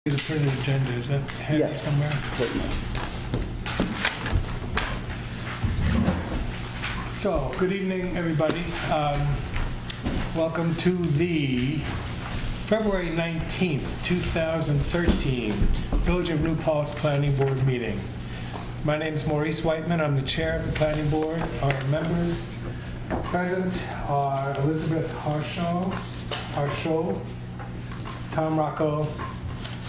The printed agenda, is that handy Yes. somewhere? Certainly. So, good evening, everybody. Welcome to the February 19th, 2013 Village of New Paltz Planning Board meeting. My name is Maurice Whiteman. I'm the chair of the Planning Board. Our members present are Elizabeth Harshaw, Tom Rocco,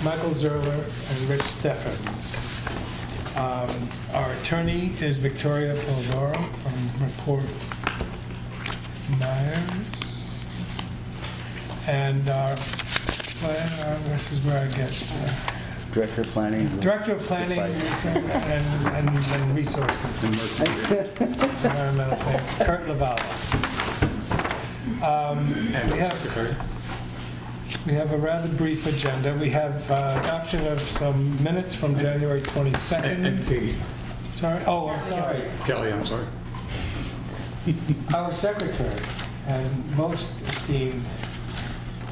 Michael Zerler, and Rich Steffens. Our attorney is Victoria Polidoro from Report Myers. And our planner, this is where I get Director of Planning. Director of Planning and Resources. Environmental things, Kurt Lavala. We have a rather brief agenda. We have adoption of some minutes from January 22nd. And Peggy. Sorry? Oh, I'm sorry. Kelly, I'm sorry. Our secretary and most esteemed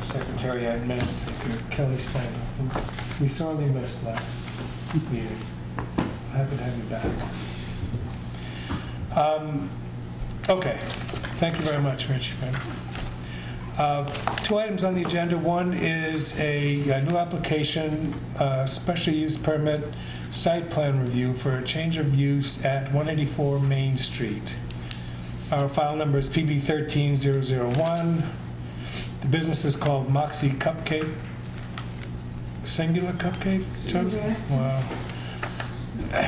secretary had minutes, Kelly Stein. We sorely missed last meeting. Happy to have you back. Okay. Thank you very much, Rich. Two items on the agenda. One is a new application, special use permit site plan review for a change of use at 184 Main Street. Our file number is PB 13001. The business is called Moxie Cupcake. Singular Cupcake? Wow.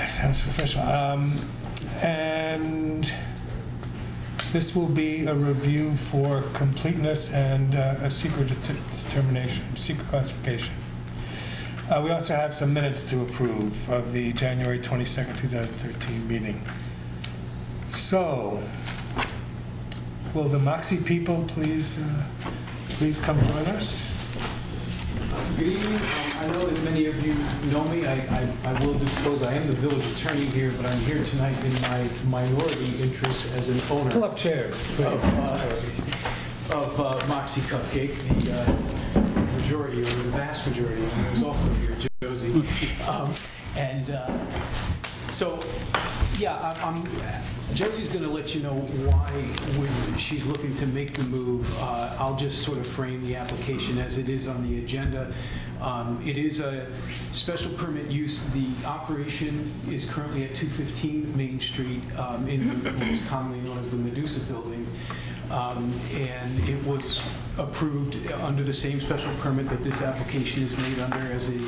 Sounds professional. And this will be a review for completeness and a secret determination, secret classification. We also have some minutes to approve of the January 22nd, 2013 meeting. So, will the Moxie people please come join us? Good evening. I know that many of you know me. I will disclose I am the village attorney here, but I'm here tonight in my minority interest as an owner. Pull up chairs, please. Of Moxie Cupcake. The majority, or the vast majority, is also here, Josie. So, yeah, Josie's going to let you know why when she's looking to make the move. I'll just sort of frame the application as it is on the agenda. It is a special permit use. The operation is currently at 215 Main Street in what is commonly known as the Medusa Building. And it was approved under the same special permit that this application is made under as a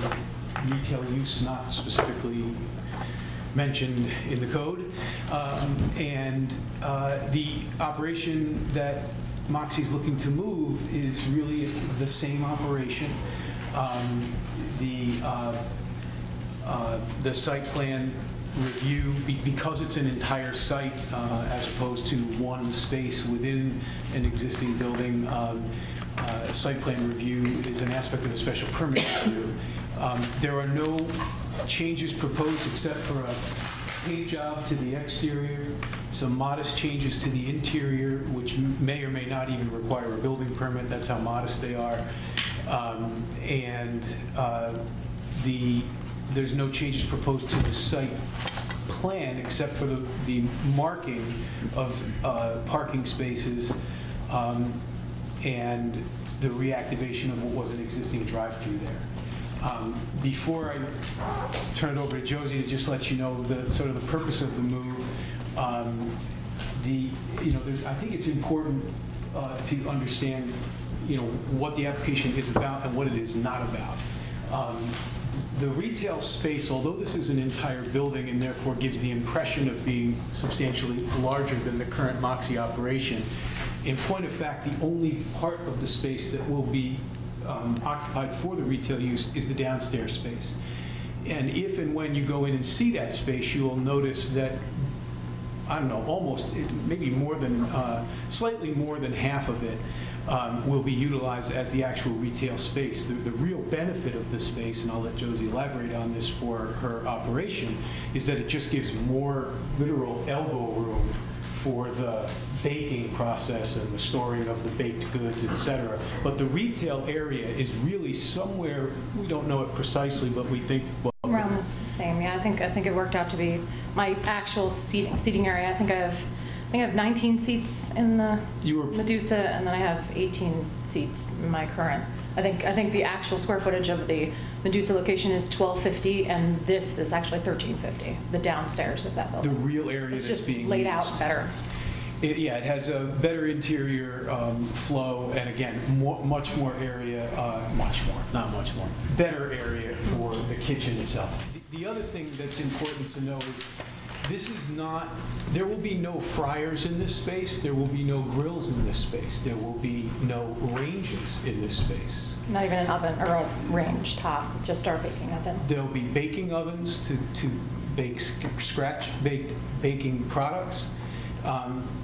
retail use, not specifically mentioned in the code. The operation that Moxie's looking to move is really the same operation. The site plan review, because it's an entire site as opposed to one space within an existing building, site plan review is an aspect of the special permit review. There are no changes proposed except for a paint job to the exterior, some modest changes to the interior, which may or may not even require a building permit. That's how modest they are. There's no changes proposed to the site plan except for the marking of parking spaces and the reactivation of what was an existing drive-through there. Before I turn it over to Josie to just let you know the sort of the purpose of the move, I think it's important to understand, what the application is about and what it is not about. The retail space, although this is an entire building and therefore gives the impression of being substantially larger than the current Moxie operation, in point of fact, the only part of the space that will be occupied for the retail use is the downstairs space. And if and when you go in and see that space, you will notice that, I don't know, almost, maybe more than, slightly more than half of it will be utilized as the actual retail space. The real benefit of this space, and I'll let Josie elaborate on this for her operation, is that it just gives more literal elbow room for the baking process and the storing of the baked goods, et cetera. But the retail area is really somewhere, we don't know it precisely, but we think, well, around the same, yeah. I think it worked out to be my actual seating area. I think I have 19 seats in the Medusa, and then I have 18 seats in my current. I think the actual square footage of the Medusa location is 1,250, and this is actually 1,350. The downstairs of that building. The real area it's that's just being laid used. out better. Yeah, it has a better interior flow, and again, much more area, better area for the kitchen itself. The other thing that's important to know is there will be no fryers in this space, there will be no grills in this space, there will be no ranges in this space. Not even an oven or a range top, just our baking oven. There'll be baking ovens to bake scratch-baked baking products.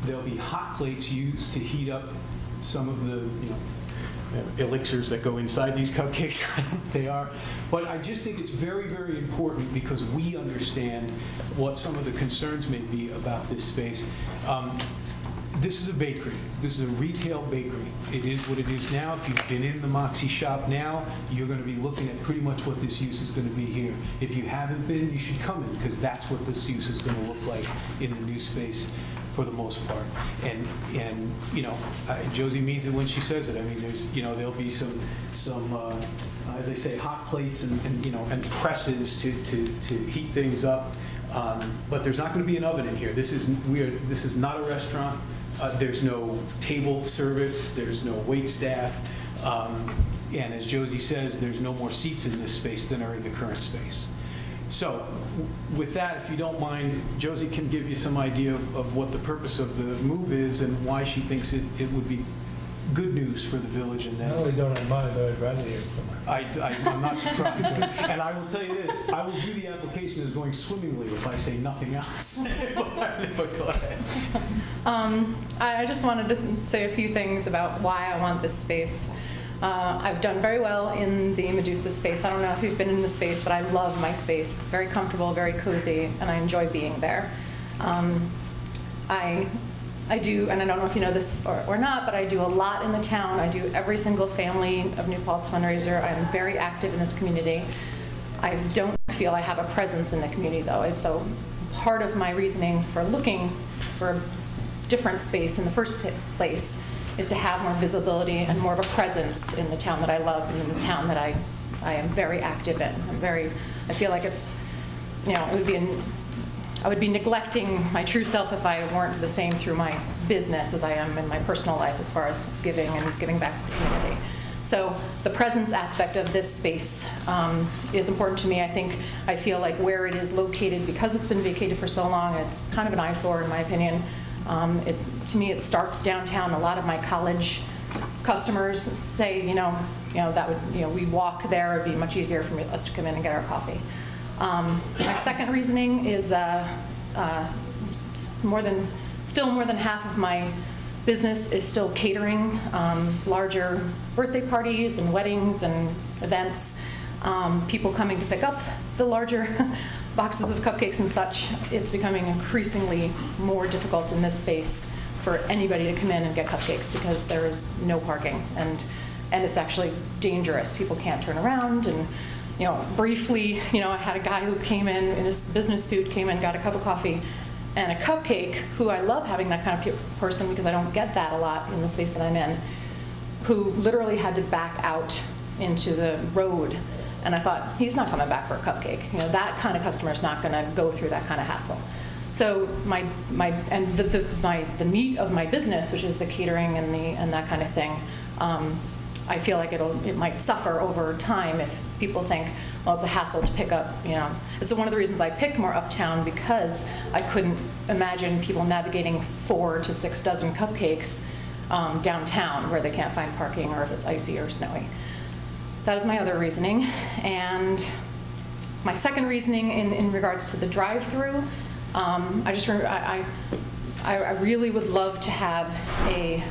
There'll be hot plates used to heat up some of the elixirs that go inside these cupcakes. I don't know what they are. But I just think it's very, very important because we understand what some of the concerns may be about this space. This is a bakery. This is a retail bakery. It is what it is now. If you've been in the Moxie shop now, you're going to be looking at pretty much what this use is going to be here. If you haven't been, you should come in because that's what this use is going to look like in the new space for the most part. And Josie means it when she says it. I mean, there'll be some as I say, hot plates and presses to heat things up. But there's not going to be an oven in here. This is not a restaurant. There's no table service. There's no wait staff. And as Josie says, there's no more seats in this space than are in the current space. So with that, if you don't mind, Josie can give you some idea of what the purpose of the move is and why she thinks it would be good news for the village. And Not only don't I mind, but I'd rather hear from her. I'm not surprised. And I will tell you this, I will view the application as going swimmingly if I say nothing else. But go ahead. I just wanted to say a few things about why I want this space. I've done very well in the Medusa space. I don't know if you've been in the space, but I love my space. It's very comfortable, very cozy, and I enjoy being there. I do, and I don't know if you know this or not, but I do a lot in the town. I do every single family of New Paltz fundraiser. I'm very active in this community. I don't feel I have a presence in the community, though. So part of my reasoning for looking for a different space in the first place is to have more visibility and more of a presence in the town that I love and in the town that I am very active in. I feel like it's, I would be neglecting my true self if I weren't the same through my business as I am in my personal life as far as giving and giving back to the community. So the presence aspect of this space is important to me. I feel like where it is located, because it's been vacated for so long, it's kind of an eyesore in my opinion. To me, it starts downtown. A lot of my college customers say, that would, we walk there. It'd be much easier for us to come in and get our coffee. My second reasoning is still more than half of my business is still catering, larger birthday parties and weddings and events. People coming to pick up the larger boxes of cupcakes and such. It's becoming increasingly more difficult in this space for anybody to come in and get cupcakes because there is no parking, and it's actually dangerous. People can't turn around, and briefly, I had a guy who came in his business suit, came in, got a cup of coffee and a cupcake, who I love having that kind of person because I don't get that a lot in the space that I'm in, who literally had to back out into the road. And I thought, he's not coming back for a cupcake. That kind of customer is not going to go through that kind of hassle. So the meat of my business, which is the catering and that kind of thing, I feel like it might suffer over time if people think, well, it's a hassle to pick up. It's one of the reasons I picked more uptown, because I couldn't imagine people navigating 4 to 6 dozen cupcakes downtown where they can't find parking or if it's icy or snowy. That is my other reasoning. And my second reasoning in regards to the drive-through, I really would love to have a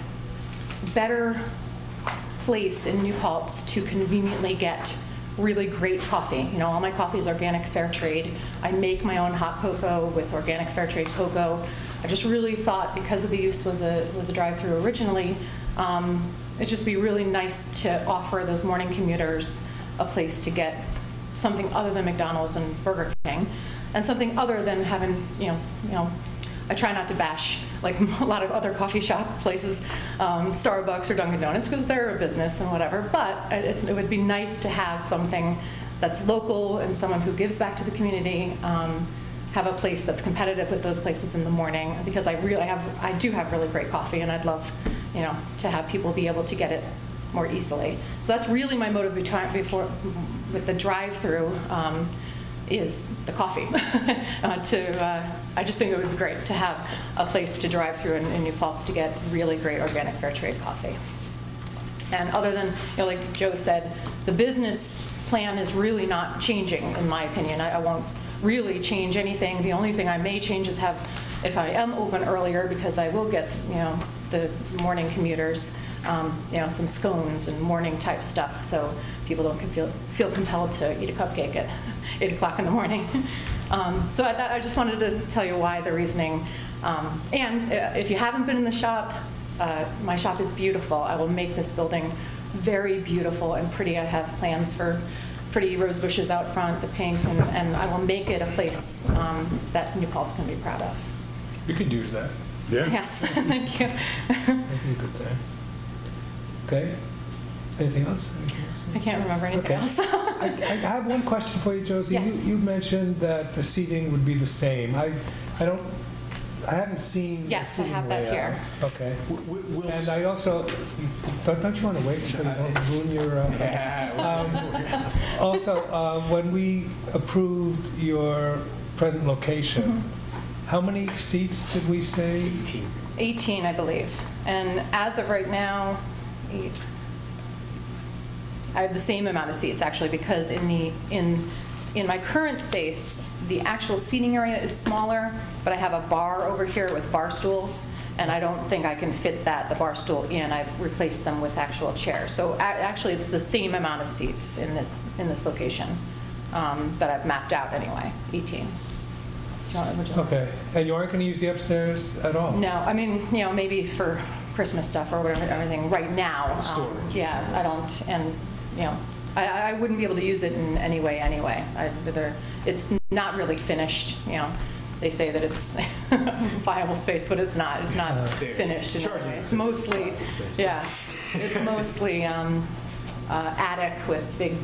better place in New Paltz to conveniently get really great coffee. All my coffee is organic fair trade. I make my own hot cocoa with organic fair trade cocoa. I just really thought, because of the use was a drive-through originally, it'd just be really nice to offer those morning commuters a place to get something other than McDonald's and Burger King, and something other than having, I try not to bash like a lot of other coffee shop places, Starbucks or Dunkin' Donuts, because they're a business and whatever, but it would be nice to have something that's local and someone who gives back to the community, have a place that's competitive with those places in the morning, because I do have really great coffee, and I'd love, to have people be able to get it more easily. So that's really my motive with the drive-through, is the coffee. I just think it would be great to have a place to drive through in New Paltz to get really great organic fair trade coffee. And other than, like Joe said, the business plan is really not changing, in my opinion. I won't really change anything. The only thing I may change is if I am open earlier, because I will get, the morning commuters, some scones and morning type stuff, so people don't feel compelled to eat a cupcake at 8 o'clock in the morning. So I just wanted to tell you why, the reasoning. And if you haven't been in the shop, my shop is beautiful. I will make this building very beautiful and pretty. I have plans for pretty rose bushes out front, the pink, and I will make it a place that New Paltz can be proud of. You could use that. Yeah. Yes, thank you. That'd be a good thing. Okay. Anything else? I can't remember anything else. I have one question for you, Josie. Yes. You mentioned that the seating would be the same. I haven't seen Yes, the I seating have that layout. here. Okay. And I also, don't you want to wait until you don't ruin your... also, when we approved your present location, how many seats did we say? 18, I believe. And as of right now, I have the same amount of seats, actually, because in my current space, the actual seating area is smaller, but I have a bar over here with bar stools, and I don't think I can fit the bar stool in. I've replaced them with actual chairs. So actually, it's the same amount of seats in this location that I've mapped out anyway, 18. Okay. And you aren't going to use the upstairs at all? No, I mean, maybe for Christmas stuff or whatever, everything right now. Storage. Yeah, I don't, and, I wouldn't be able to use it in any way anyway. It's not really finished, They say that it's viable space, but it's not. It's not finished in any way. It's mostly, it's mostly attic with big,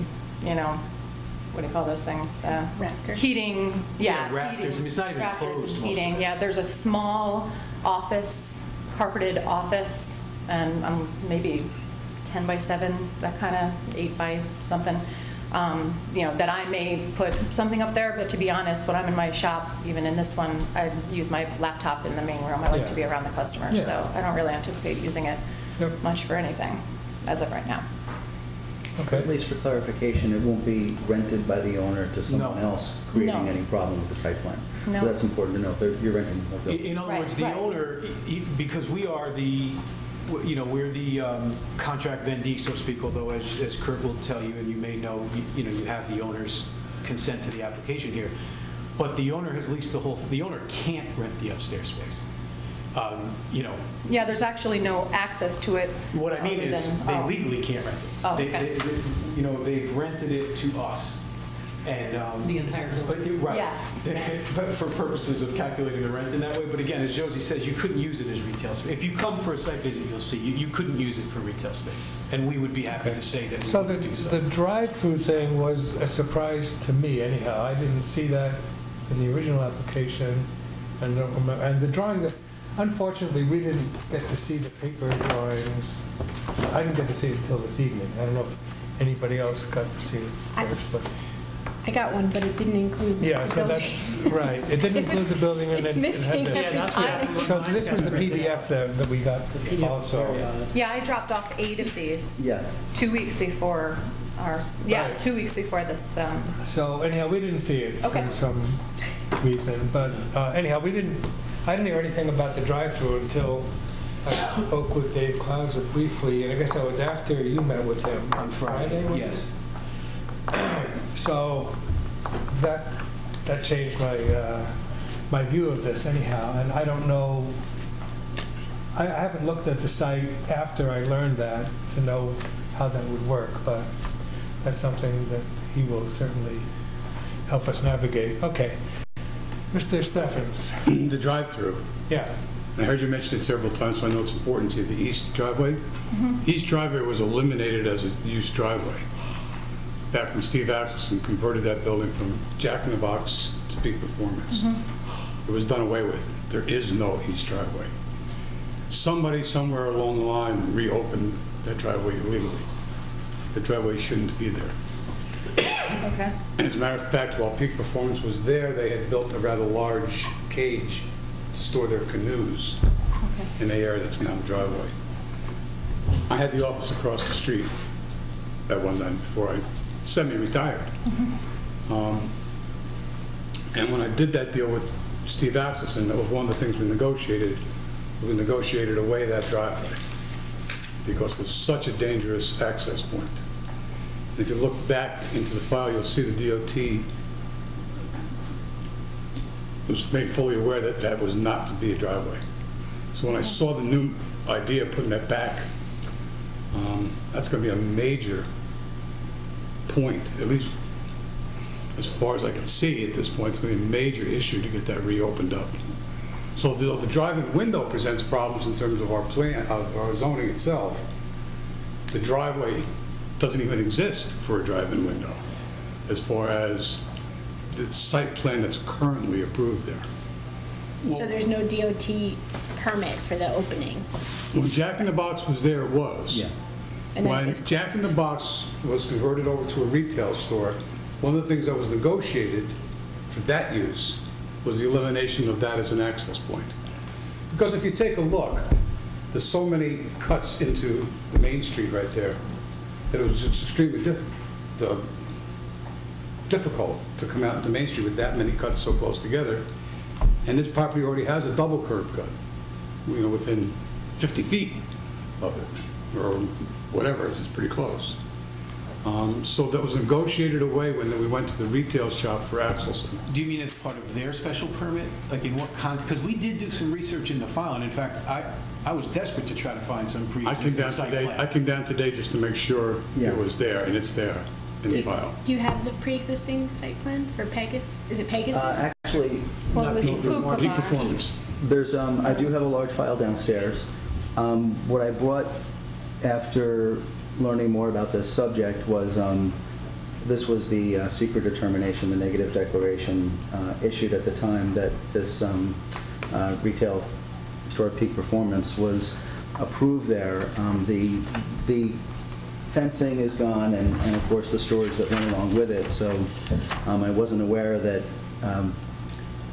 what do you call those things? Rafters. Heating, rafters. heating, I mean, it's not even rafters closed and most of heating. it. Yeah, there's a small office, carpeted office, and maybe 10 by 7, that kind of 8 by something. That I may put something up there, but to be honest, when I'm in my shop, even in this one, I use my laptop in the main room. I like to be around the customers, so I don't really anticipate using it much for anything as of right now. Okay. At least for clarification, it won't be rented by the owner to someone else, creating any problem with the site plan. No. So that's important to note. You're renting the building. In other words, the owner, because we are we're the contract vendee, so to speak, although as Kurt will tell you, and you may know, you have the owner's consent to the application here, but the owner has leased the owner can't rent the upstairs space. Yeah, there's actually no access to it. What I mean is, they legally can't rent it. Oh, okay. They've rented it to us, and The entire building. right. Yes. But for purposes of calculating the rent in that way. But again, as Josie says, you couldn't use it as retail space. If you come for a site visit, you'll see you couldn't use it for retail space, and we would be happy to say that. So we would do so. the drive-through thing was a surprise to me. Anyhow, I didn't see that in the original application, and don't remember. And the drawing that. Unfortunately, we didn't get to see the paper drawings. I didn't get to see it until this evening. I don't know if anybody else got to see it first, but... I got one, but it didn't include the Yeah, so building. that's right. It didn't include the building, and It's it missing had everything. So this was the PDF that we got also. Yeah, I dropped off 8 of these. Yeah. 2 weeks before ours. Yeah, Right. 2 weeks before this. So anyhow, we didn't see it Okay. for some reason, but anyhow, I didn't hear anything about the drive-through until I spoke with Dave Clauser briefly, and I guess that was after you met with him on Friday, was Yes. it? So that changed my my view of this anyhow, and I don't know, I haven't looked at the site after I learned that to know how that would work, but that's something that he will certainly help us navigate. Okay. Mr. Steffens. The drive-through. Yeah. I heard you mention it several times, so I know it's important to you. The east driveway? Mm-hmm. East driveway was eliminated as a used driveway back when Steve Axelson converted that building from Jack in the Box to Peak Performance. Mm-hmm. It was done away with. There is no east driveway. Somebody somewhere along the line reopened that driveway illegally. The driveway shouldn't be there. Okay. As a matter of fact, while Peak Performance was there, they had built a rather large cage to store their canoes in the area that's now the driveway. I had the office across the street at one time before I semi-retired. And when I did that deal with Steve Axelson, that was one of the things we negotiated. We negotiated away that driveway because it was such a dangerous access point. And if you look back into the file, you'll see the DOT was made fully aware that that was not to be a driveway. So when I saw the new idea of putting that back, that's going to be a major point, at least as far as I can see at this point. It's going to be a major issue to get that reopened up. So the driving window presents problems in terms of our plan, our zoning itself. The driveway doesn't even exist for a drive-in window as far as the site plan that's currently approved there. So there's no DOT permit for the opening? When Jack in the Box was there, it was. Yeah. And then When it's- Jack in the Box was converted over to a retail store, one of the things that was negotiated for that use was the elimination of that as an access point. Because if you take a look, there's so many cuts into the main street right there that it was just extremely difficult to come out into Main Street with that many cuts so close together. And this property already has a double curb cut, within 50 feet of it, or whatever, it's pretty close. So that was negotiated away when we went to the retail shop for Axelson. Do you mean as part of their special permit? Like in what context? Because we did do some research in the file, and in fact, I was desperate to try to find some pre-existing site plan. I came down today just to make sure it was there, and it's there in the file. Do you have the pre-existing site plan for Pegasus? Is it Pegasus? Actually, Well, it was Peak Pukabar. Performance. there's, I do have a large file downstairs. What I brought after learning more about this subject was, this was the secret determination, the negative declaration issued at the time that this retail store Peak Performance was approved there. The fencing is gone, and of course the storage that went along with it. So I wasn't aware that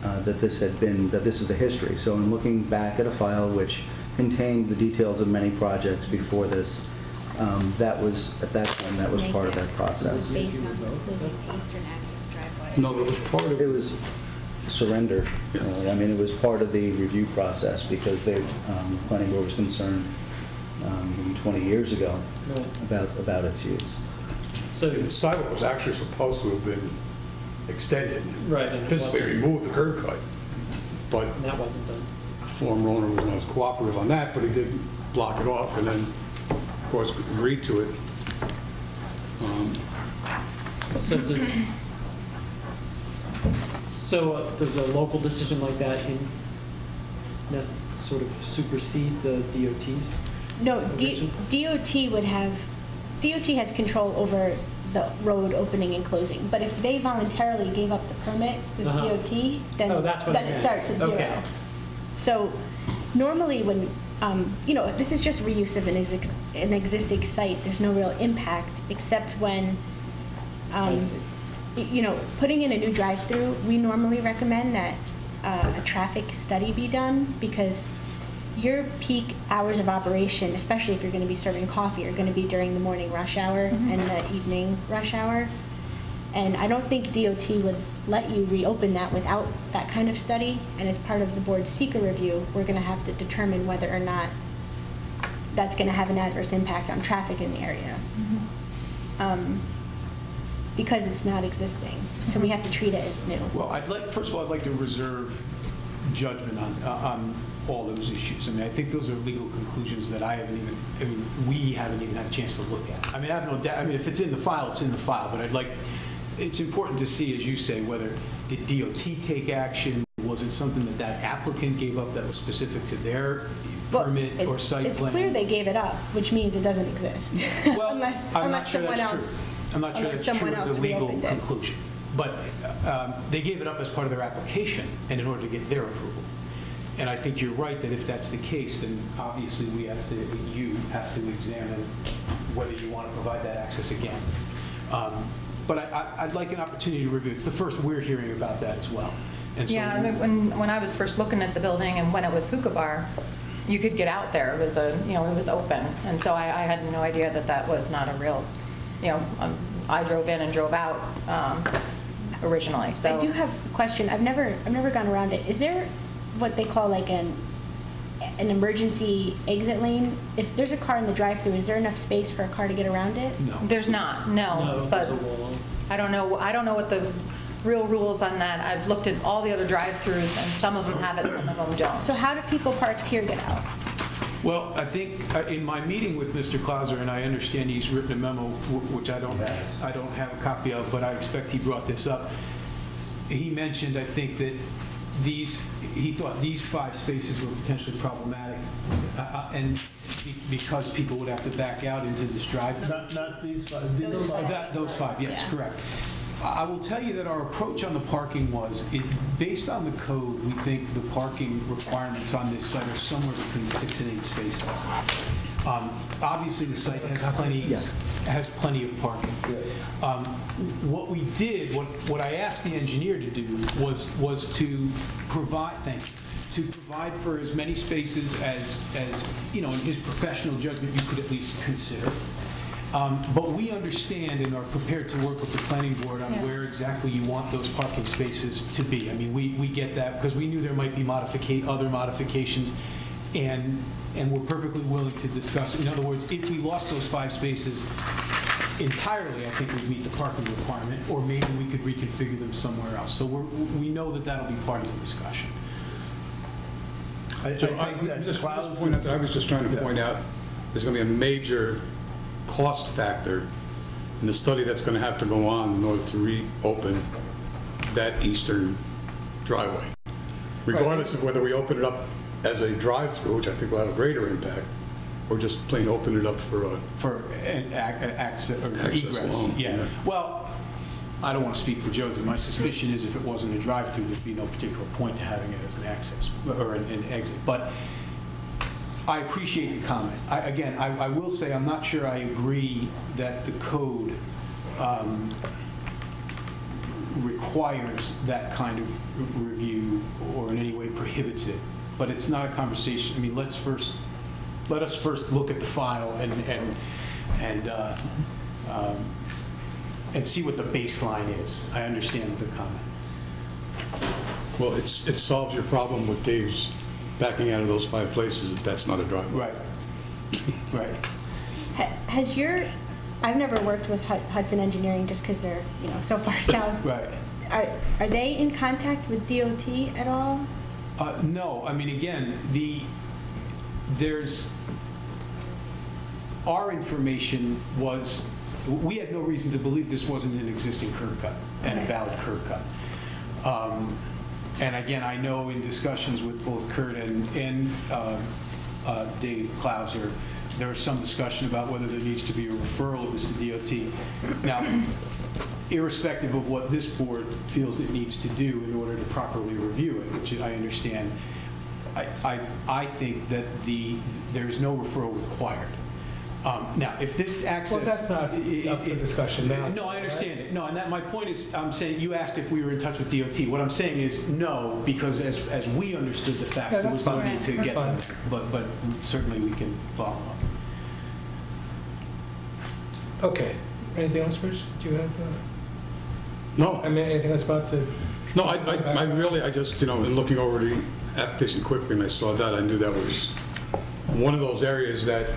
that this is the history. So in looking back at a file which contained the details of many projects before this, that was at that time that was part of that process. Based on including eastern access driveway. No, it was part of It was surrender. I mean, it was part of the review process because the planning board was concerned 20 years ago about its use. So the sidewalk was actually supposed to have been extended. Right, and it Physically wasn't. remove the curb cut. But And that wasn't done. the former owner was not cooperative on that, but he did block it off and then, of course, agreed to it. Does a local decision like that sort of supersede the DOT's? No, original? DOT would have, DOT has control over the road opening and closing, but if they voluntarily gave up the permit with Uh-huh. DOT, then, Oh, that's what I then it meant. starts at zero. Okay. So normally when, if this is just reuse of an existing site, there's no real impact except when, I see. putting in a new drive-through, we normally recommend that a traffic study be done because your peak hours of operation, especially if you're going to be serving coffee, are going to be during the morning rush hour and the evening rush hour. And I don't think DOT would let you reopen that without that kind of study. And as part of the board's seeker review, we're going to have to determine whether or not that's going to have an adverse impact on traffic in the area. Because it's not existing. So we have to treat it as new. Well, first of all, I'd like to reserve judgment on all those issues. I mean, I think those are legal conclusions that we haven't even had a chance to look at. I mean, I have no doubt. I mean, if it's in the file, it's in the file. But it's important to see, as you say, whether did DOT take action? Was it something that applicant gave up that was specific to their permit or site plan? It's clear they gave it up, which means it doesn't exist. Well, I'm not sure that's true. I'm not sure that's true as a legal conclusion. But they gave it up as part of their application and in order to get their approval. And I think you're right that if that's the case, then obviously you have to examine whether you want to provide that access again. But I'd like an opportunity to review. It's the first we're hearing about that as well. And so I mean, when I was first looking at the building and when it was hookah bar, you could get out there. It was it was open, and so I had no idea that was not a real, I drove in and drove out originally. So I do have a question. I've never gone around it. Is there what they call like an emergency exit lane? If there's a car in the drive-thru, is there enough space for a car to get around it? No. There's not. No, but there's a wall. I don't know what the real rules on that. I've looked at all the other drive-thrus, and some of them have it, some of them don't. So how do people parked here get out? Well, I think in my meeting with Mr. Clauser, and I understand he's written a memo, which I don't have a copy of, but I expect he brought this up. He mentioned, I think, that he thought these 5 spaces were potentially problematic, and because people would have to back out into this drive-thru. Not these 5. Those 5, yes, Yeah. correct. I will tell you that our approach on the parking was, based on the code, we think the parking requirements on this site are somewhere between 6 and 8 spaces. Obviously, the site has plenty of parking. What we did, what I asked the engineer to do was to provide for as many spaces as in his professional judgment you could at least consider. But we understand and are prepared to work with the planning board on where exactly you want those parking spaces to be. I mean, we get that because we knew there might be other modifications, and we're perfectly willing to discuss. In other words, if we lost those 5 spaces entirely, I think we'd meet the parking requirement, or maybe we could reconfigure them somewhere else. So we know that that'll be part of the discussion. I was just trying to point out there's going to be a major cost factor in the study that's going to have to go on in order to reopen that eastern driveway. Regardless of whether we open it up as a drive-through, which I think will have a greater impact, or just plain open it up for Access or egress. Alone. Yeah. Well, I don't want to speak for Josie. My suspicion is if it wasn't a drive-through, there'd be no particular point to having it as an access or an exit. But I appreciate the comment. I will say I'm not sure I agree that the code requires that kind of review or in any way prohibits it. But it's not a conversation. I mean, let us first look at the file and see what the baseline is. I understand the comment. Well, it solves your problem with Dave's backing out of those 5 places if that's not a driveway. Right. I've never worked with Hudson Engineering just because they're so far south. Right. Are they in contact with DOT at all? No. I mean, again, our information was, we had no reason to believe this wasn't an existing curb cut and a valid curb cut. And again, I know in discussions with both Kurt and Dave Clauser, there was some discussion about whether there needs to be a referral of this to DOT. Now, irrespective of what this board feels it needs to do in order to properly review it, which I understand, I think that there's no referral required. Now, if this access... Well, that's not up for discussion now. No, I understand it. No, and my point is, I'm saying, you asked if we were in touch with DOT. What I'm saying is no, because as we understood the facts, there was no need to get them. But certainly we can follow up. Okay. Anything else, Bruce? Do you have... No. I mean, anything else about the... No, I just, in looking over the application quickly and I saw that, I knew that was one of those areas that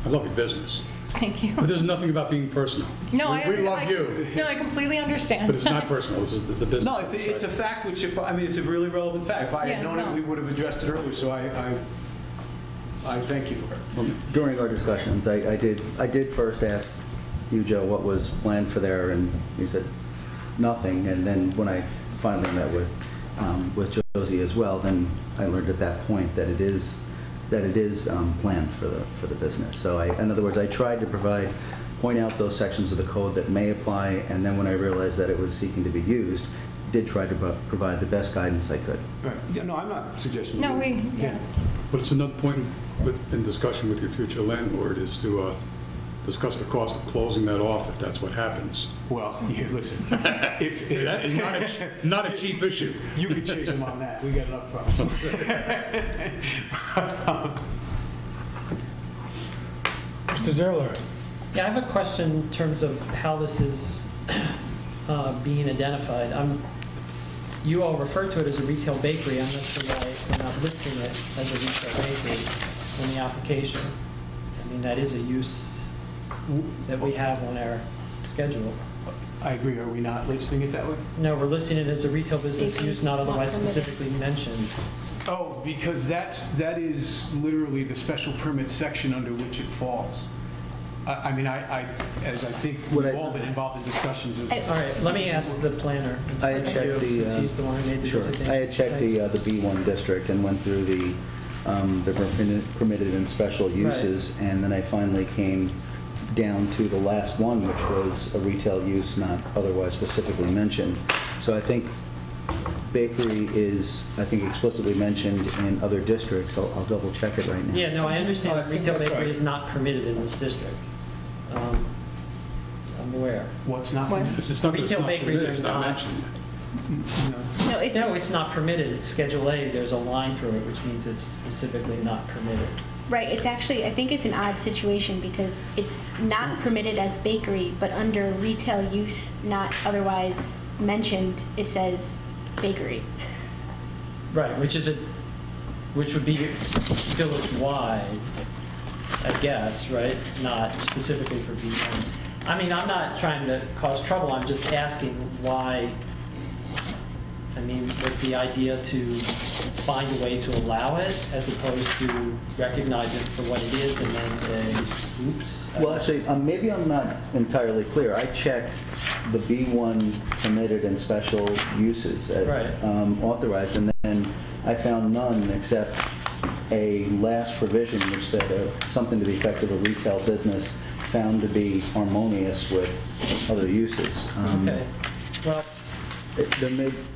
I love your business. Thank you. But there's nothing about being personal. No, We love you, No, I completely understand. but it's not personal, this is the business. No, it's a fact which, it's a really relevant fact. If I had Yeah, known no. it, we would have addressed it earlier, so I thank you for it. During our discussions, I did first ask you, Joe, what was planned for there, and you said nothing. And then when I finally met with Josie as well, then I learned at that point that it is planned for the business. So in other words, I tried to point out those sections of the code that may apply, and then when I realized that it was seeking to be used, did try to provide the best guidance I could. Right. Yeah, no, I'm not suggesting. No, yeah. But it's another point in discussion with your future landlord is to discuss the cost of closing that off if that's what happens. Well, listen, Not a cheap issue. you could chase him on that. We got enough problems. Mr. Zerler? Yeah, I have a question in terms of how this is being identified. You all refer to it as a retail bakery. I'm not sure why we're not listing it as a retail bakery in the application. I mean, that is a use that we have on our schedule. I agree. Are we not listing it that way? No, we're listing it as a retail business Bakery, use not otherwise not permitted. specifically mentioned. Oh, because that is literally the special permit section under which it falls. I mean, as I think What we've I- all been involved in discussions of. All right, let me ask the planner I had instead of checked you, the, since he's the one who made the Sure. designation. I had checked the B1 district and went through the permitted and special uses, and then I finally came down to the last one, which was a retail use not otherwise specifically mentioned. So I think bakery is, explicitly mentioned in other districts. I'll double check it right now. Yeah, no, I understand I that think retail that's bakery right. is not permitted in this district. I'm aware. What's not? What? It's not that it's Retail not bakeries permitted, are it's not not- mentioned. No, It's not permitted. It's Schedule A. There's a line through it, which means it's specifically not permitted. right. It's actually, I think it's an odd situation because it's not permitted as bakery, but under retail use not otherwise mentioned, it says bakery. Right, which would be village-wide, I guess, right? Not specifically for B1. I mean, I'm not trying to cause trouble. I'm just asking why. I mean, was the idea to find a way to allow it as opposed to recognize it for what it is and then say, oops? Well, actually, maybe I'm not entirely clear. I checked the B1 permitted and special uses Right. authorized, and then I found none except a last provision which said something to the effect of a retail business found to be harmonious with other uses. Okay, well,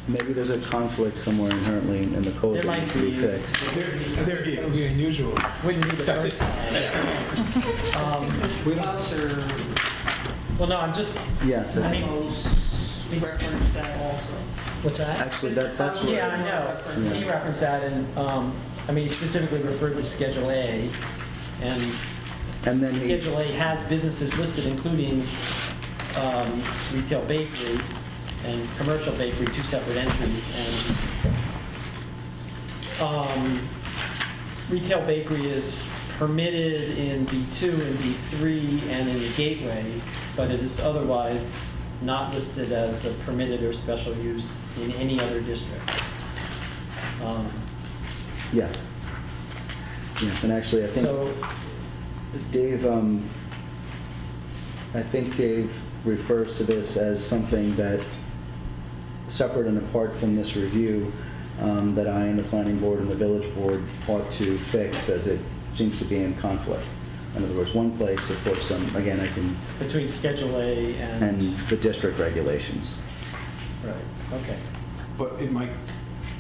Maybe there's a conflict somewhere inherently in the code there that might needs to be be. fixed. There That would be is. unusual. Wouldn't be the first time. Well, no, I'm just, Yes, I mean, Reference that also. what's that? actually, that's what. Yeah, I know. He referenced that, and, I mean, he specifically referred to Schedule A, and And then he, Schedule A has businesses listed, including retail bakery and commercial bakery, two separate entries, and retail bakery is permitted in B2 and B3 and in the gateway, but it is otherwise not listed as a permitted or special use in any other district. yeah. Yes, and actually, I think So, Dave, I think Dave refers to this as something that, separate and apart from this review, that I and the planning board and the village board ought to fix, as it seems to be in conflict. In other words, one place, of course, again, I can, between Schedule A and the district regulations. right, okay. But in my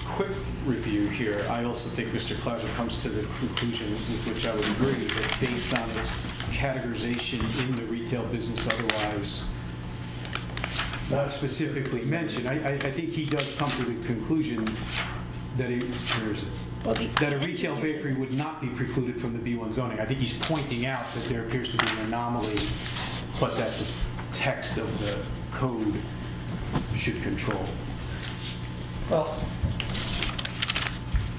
quick review here, I also think Mr. Klauser comes to the conclusion with which I would agree, that based on its categorization in the retail business otherwise not specifically mentioned, I think he does come to the conclusion that that a retail bakery would not be precluded from the B1 zoning. I think he's pointing out that there appears to be an anomaly, but that the text of the code should control. Well,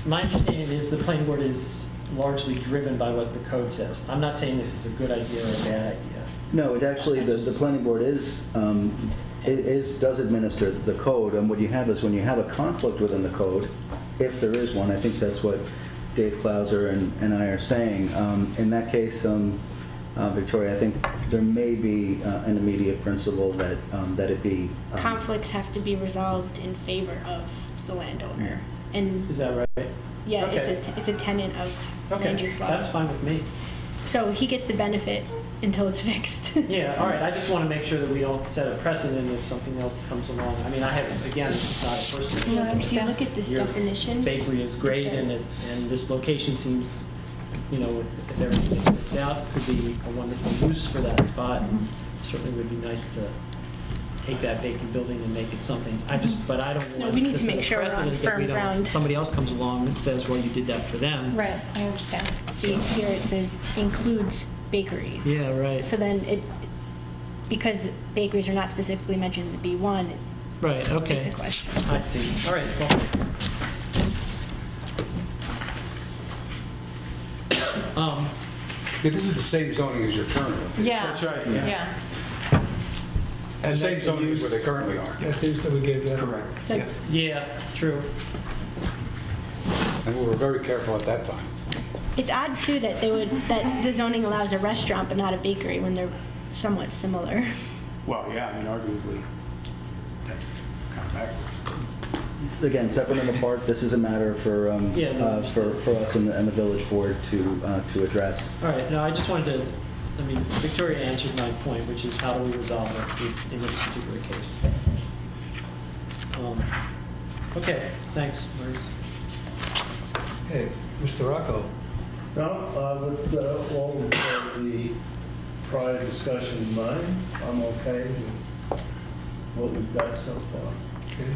my understanding is the planning board is largely driven by what the code says. I'm not saying this is a good idea or a bad idea. No, it actually, the planning board does administer the code, and what you have is when you have a conflict within the code, if there is one, I think that's what Dave Clauser and I are saying. In that case, Victoria, I think there may be an immediate principle that that it be Conflicts have to be resolved in favor of the landowner. And Is that right? yeah, Okay. it's a tenet of land use law. That's fine with me. So he gets the benefit until it's fixed. Yeah, all right, I just want to make sure that we don't set a precedent if something else comes along. I mean, I have, again, this is not a personal. No, I understand. Look at this Your definition. bakery is great, It says- and this location seems, you know, if everything is worked out, could be a wonderful use for that spot. Certainly would be nice to take that vacant building and make it something. But I don't No, want we need to set make a sure we're on precedent that we firm don't- ground. Somebody else comes along and says, well, you did that for them. Right, I understand. See, here it says includes bakeries. Yeah, right. So then because bakeries are not specifically mentioned in the B1, Right, okay. it's a question. I see. All right, well. This is the same zoning as you're currently. Yeah. That's right, yeah. Yeah. The And same that's the zoning as use- where they currently are. That's the use that we gave them. Correct. So Yeah, true. And we were very careful at that time. it's odd too that that the zoning allows a restaurant but not a bakery when they're somewhat similar. Well, yeah, I mean, arguably, that's kind of backwards. again, separate and apart. This is a matter for Yeah, no, for us and the village board to address. All right, no, I just wanted to, I mean, Victoria answered my point, which is how do we resolve it in this particular case? Okay, thanks, Maurice. Hey, Mr. Rocco. No, with all of the prior discussion in mind, I'm okay with what we've got so far. Okay.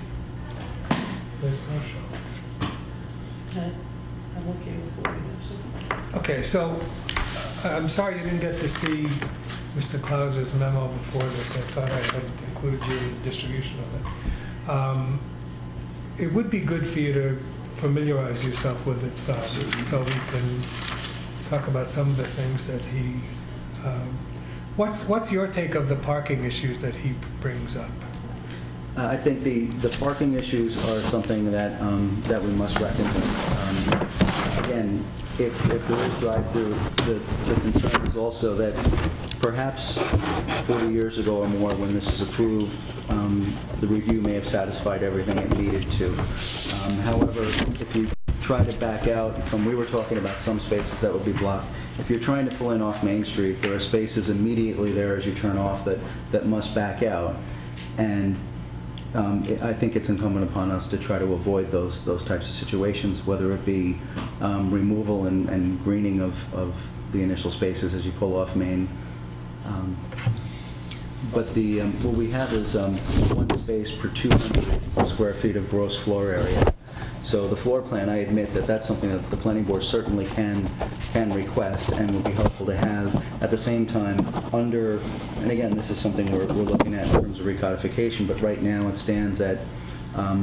Ms. Harshaw. I'm okay with what we have so far. Okay, so I'm sorry you didn't get to see Mr. Clauser's memo before this. I thought I had included you in the distribution of it. It would be good for you to familiarize yourself with it so we can talk about some of the things that he... What's your take of the parking issues that he brings up? I think the parking issues are something that that we must reckon with. Again, if there is drive-through, the concern is also that perhaps 40 years ago or more, when this is approved, the review may have satisfied everything it needed to. However, if you try to back out from, we were talking about some spaces that would be blocked. If you're trying to pull in off Main Street, there are spaces immediately there as you turn off that must back out. And I think it's incumbent upon us to try to avoid those types of situations, whether it be removal and greening of the initial spaces as you pull off Main. But what we have is one space per 200 square feet of gross floor area. So the floor plan, I admit that that's something that the planning board certainly can request and would be helpful to have. At the same time, and again, this is something we're looking at in terms of recodification, but right now it stands that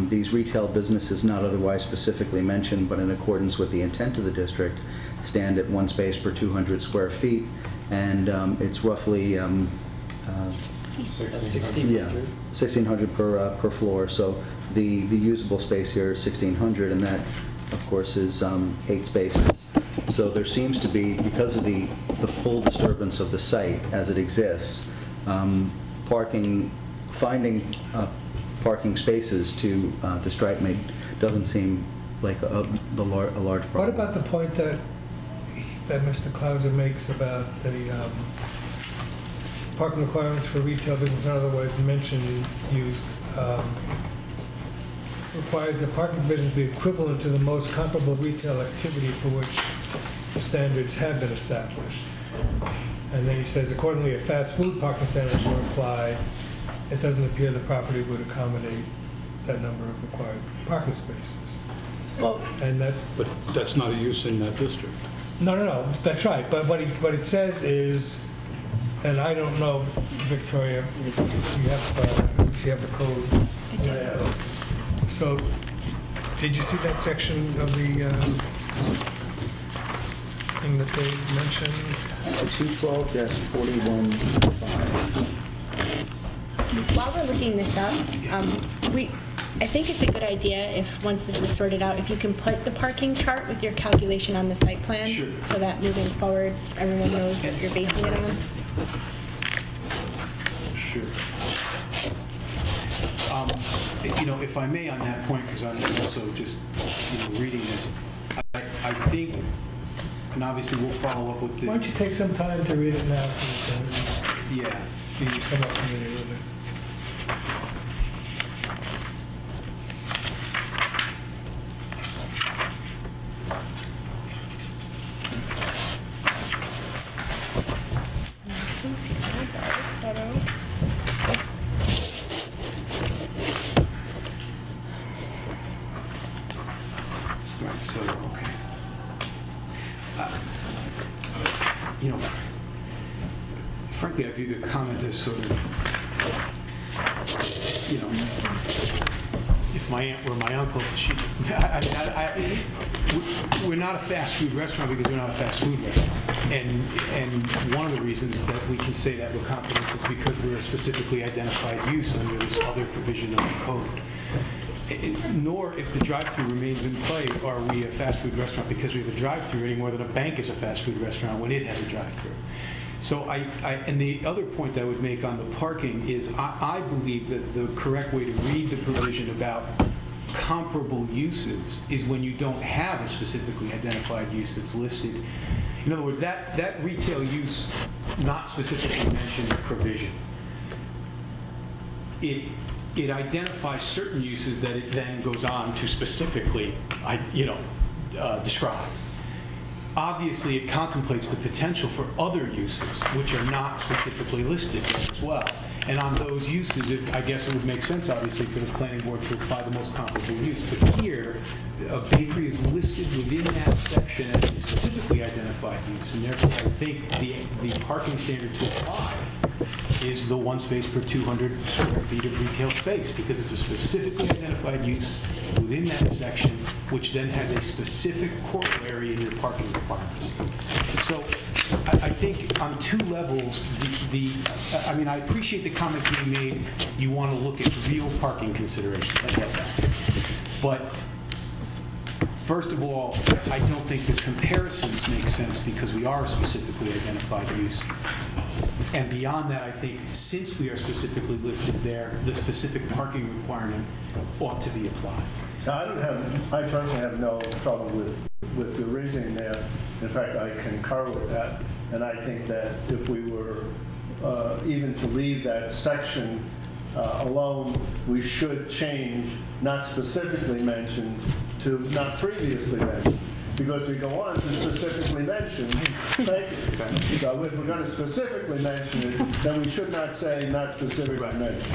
these retail businesses not otherwise specifically mentioned, but in accordance with the intent of the district, stand at one space per 200 square feet, and it's roughly 1,600. yeah, 1,600 per floor. So the usable space here is 1,600, and that, of course, is 8 spaces. So there seems to be, because of the full disturbance of the site as it exists, finding parking spaces to stripe make doesn't seem like a large problem. What about the point that Mr. Clauser makes about the parking requirements for retail business and otherwise mentioned use requires the parking provision to be equivalent to the most comparable retail activity for which standards have been established. And then he says, accordingly, if fast food parking standards were applied, it doesn't appear the property would accommodate that number of required parking spaces. Well, And that, But that's not a use in that district. no, that's right. But what it says is, and I don't know, Victoria, if you have the code. So, did you see that section of the thing that they mentioned? 212-41.5. While we're looking this up, I think it's a good idea if, once this is sorted out, if you can put the parking chart with your calculation on the site plan. Sure. So that moving forward, everyone knows what you're basing it on. Sure. You know, if I may on that point, because I'm also just, reading this, I think, and obviously we'll follow up with the... Why don't you take some time to read it now so you Yeah. can be somewhat familiar with it? Right, so, okay. Frankly, I view the comment as sort of, if my aunt were my uncle, we're not a fast food restaurant because we're not a fast food restaurant. And one of the reasons that we can say that with confidence is because we're a specifically identified use under this other provision of the code. Nor, if the drive-through remains in play, are we a fast food restaurant because we have a drive-through any more than a bank is a fast food restaurant when it has a drive-through. So and the other point I would make on the parking is I believe that the correct way to read the provision about comparable uses is when you don't have a specifically identified use that's listed. In other words, that retail use not specifically mentioned provision. It identifies certain uses that it then goes on to specifically, describe. Obviously, it contemplates the potential for other uses, which are not specifically listed as well. And on those uses, I guess it would make sense, obviously, for the planning board to apply the most comparable use. But here, a bakery is listed within that section as a specifically identified use, and therefore I think the parking standard to apply is the 1 space per 200 square feet of retail space, because it's a specifically identified use within that section, which then has a specific corollary in your parking requirements. So I think on two levels, I appreciate the comment being made, you want to look at real parking considerations. I get that. But first of all, I don't think the comparisons make sense because we are a specifically identified use. And beyond that, I think since we are specifically listed there, the specific parking requirement ought to be applied. I personally have no trouble with the reasoning there. In fact, I concur with that. And I think that if we were even to leave that section alone, we should change not specifically mentioned to not previously mentioned. Because we go on to specifically mention, so if we're going to specifically mention it, then we should not say not specifically mentioned.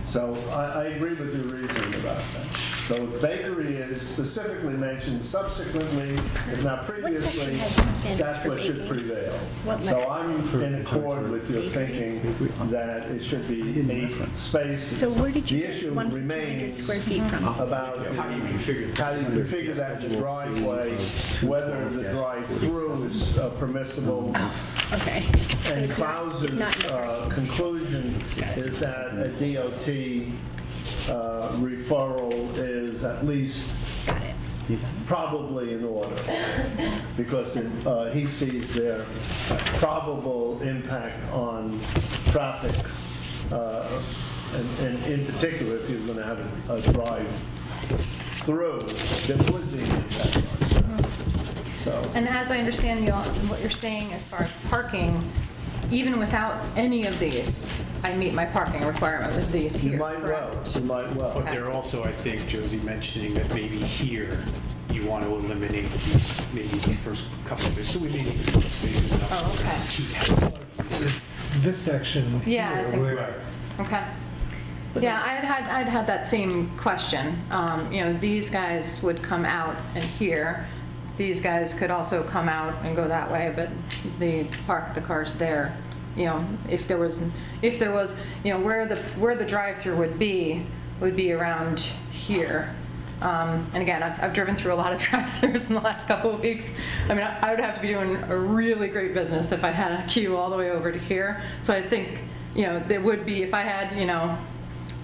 So I agree with your reasoning about that. So bakery is specifically mentioned subsequently, if not previously, that's what should prevail. So I'm in accord with your thinking that it should be 8 spaces. So where did you the get issue 1 remains square feet from? about How do you configure that driveway, whether the drive-through is permissible. Okay. And Klaus's conclusion is that a DOT referral is at least probably in order, because he sees their probable impact on traffic, and in particular, if you're going to have a drive-through, there would be an impact on traffic. So. And as I understand what you're saying as far as parking, even without any of these, I meet my parking requirement with these here. You might well. But they're also, I think, Josie, mentioning that maybe here you want to eliminate these first couple of spaces. So we may need to put spaces up. Oh, okay. It's this section Yeah, I here think- where Okay. Yeah, I'd had that same question. These guys would come out and here. These guys could also come out and go that way, but they park the cars there. If there was, where the drive-through would be around here. And again, I've driven through a lot of drive-thrus in the last couple of weeks. I mean, I would have to be doing a really great business if I had a queue all the way over to here. So I think, there would be, if I had,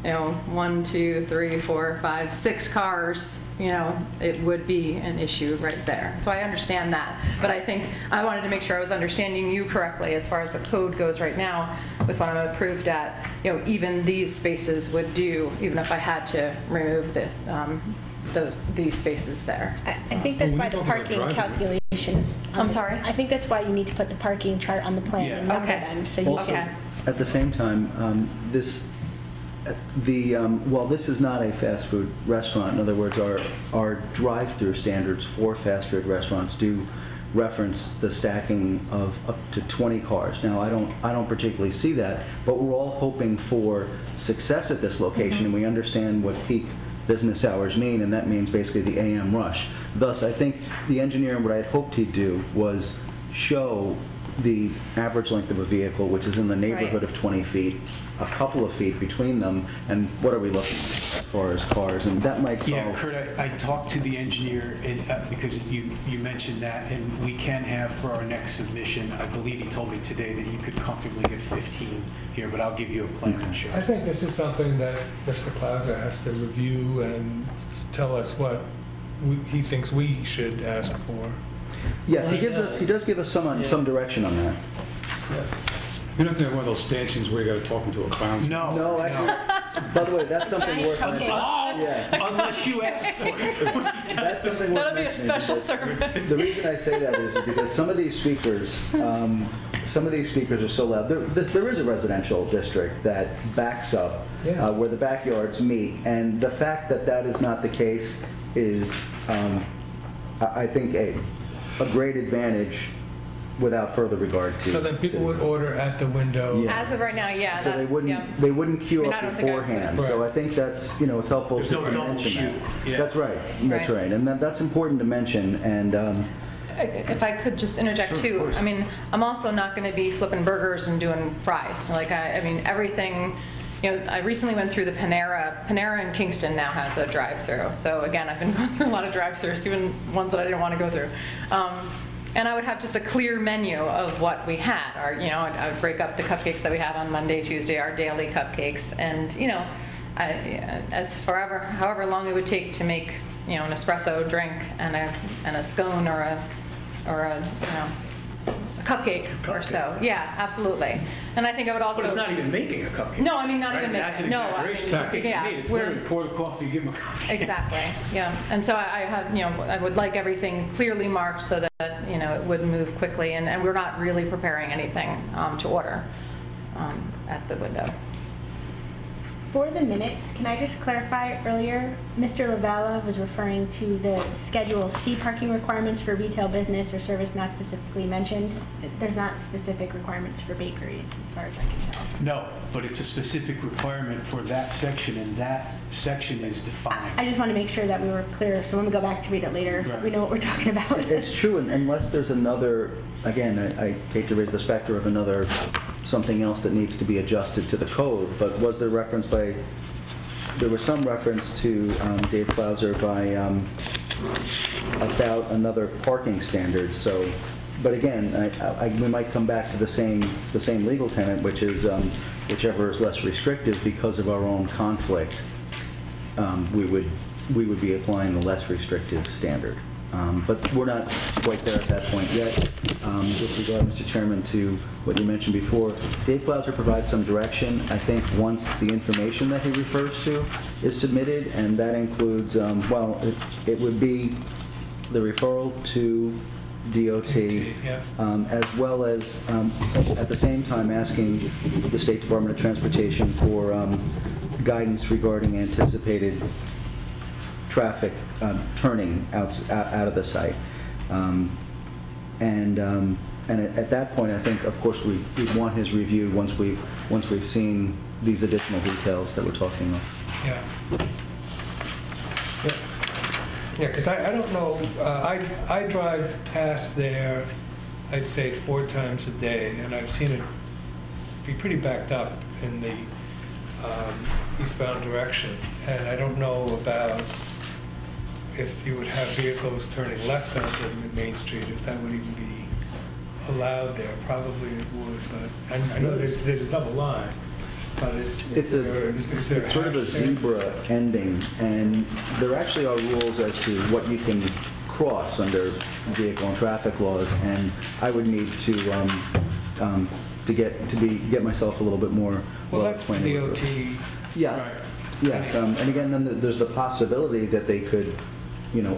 1, 2, 3, 4, 5, 6 cars, it would be an issue right there. So I understand that. But I think I wanted to make sure I was understanding you correctly as far as the code goes right now with what I'm approved at. Even these spaces would do, even if I had to remove these spaces there. I think that's why the parking calculation. I'm sorry? I think that's why you need to put the parking chart on the plan Yeah. and number Okay. them, so you Also, can. At the same time, while this is not a fast food restaurant, in other words, our drive-through standards for fast food restaurants do reference the stacking of up to 20 cars. Now, I don't particularly see that, but we're all hoping for success at this location, and we understand what peak business hours mean, and that means basically the AM rush. Thus, I think the engineer, what I had hoped he'd do was show the average length of a vehicle, which is in the neighborhood of 20 feet, a couple of feet between them, and what are we looking at as far as cars, and that might solve. Yeah, Kurt, I talked to the engineer, and because you mentioned that, and we can have for our next submission, I believe he told me today that you could comfortably get 15 here, but I'll give you a plan and show. I think this is something that Mr. Clauser has to review and tell us what he thinks we should ask for. Yes, he does give us some direction on that. You're not going to have one of those stanchions where you got to talk into a clown. No, actually, by the way, that's something we're Unless you ask for it. That's something That'll be a special service. The reason I say that is because some of these speakers are so loud. There is a residential district that backs up where the backyards meet, and the fact that that is not the case is, I think, a great advantage without further regard to. So then people would order at the window. Yeah. As of right now, yeah. So that's, they wouldn't queue I mean, up I don't think beforehand. Right. So I think that's it's helpful There's to no double mention queue. that. Yeah. That's right. That's Right. right, and that's important to mention. And If I could just interject too, I mean, I'm also not going to be flipping burgers and doing fries. Like, I mean, everything, I recently went through the Panera. Panera in Kingston now has a drive-through. So again, I've been going through a lot of drive-throughs, even ones that I didn't want to go through. And I would have just a clear menu of what we had. I would break up the cupcakes that we have on Monday, Tuesday, our daily cupcakes, and however long it would take to make an espresso drink and a scone or a cupcake or so. Yeah, absolutely. And I think I would also. But it's not even making a cupcake. No, I mean not even making. That's an no, exaggeration. Cupcakes yeah, made. It's literally pour the coffee, give them a cupcake. Exactly. Yeah. And so I have, I would like everything clearly marked so that it would move quickly, and we're not really preparing anything to order at the window. For the minutes, can I just clarify earlier, Mr. Lavalla was referring to the Schedule C parking requirements for retail business or service not specifically mentioned. There's not specific requirements for bakeries, as far as I can tell. No, but it's a specific requirement for that section, and that section is defined. I just want to make sure that we were clear, so when we go back to read it later, Right. we know what we're talking about. it's true, unless there's another. Again, I hate to raise the specter of another something else that needs to be adjusted to the code. But was there reference by? There was some reference to Dave Clauser about another parking standard. So, but again, we might come back to the same legal tenet, which is whichever is less restrictive because of our own conflict. We would be applying the less restrictive standard. But we're not quite there at that point yet. With regard, Mr. Chairman, to what you mentioned before, Dave Clauser provides some direction, I think, once the information that he refers to is submitted, and that includes, it would be the referral to DOT, as well as, at the same time, asking the State Department of Transportation for guidance regarding anticipated traffic turning out of the site, and at that point, I think, of course, we'd want his review once we've seen these additional details that we're talking of. Yeah. Yeah, because I don't know. I drive past there, I'd say 4 times a day, and I've seen it be pretty backed up in the eastbound direction, and I don't know about if you would have vehicles turning left onto Main Street, if that would even be allowed there. Probably it would, but I know there's a double line, but It's sort of a zebra ending, and there actually are rules as to what you can cross under vehicle and traffic laws, and I would need to get myself a little bit more well, that's explained. DOT. Yeah. Right. Yes, and again, then there's the possibility that they could,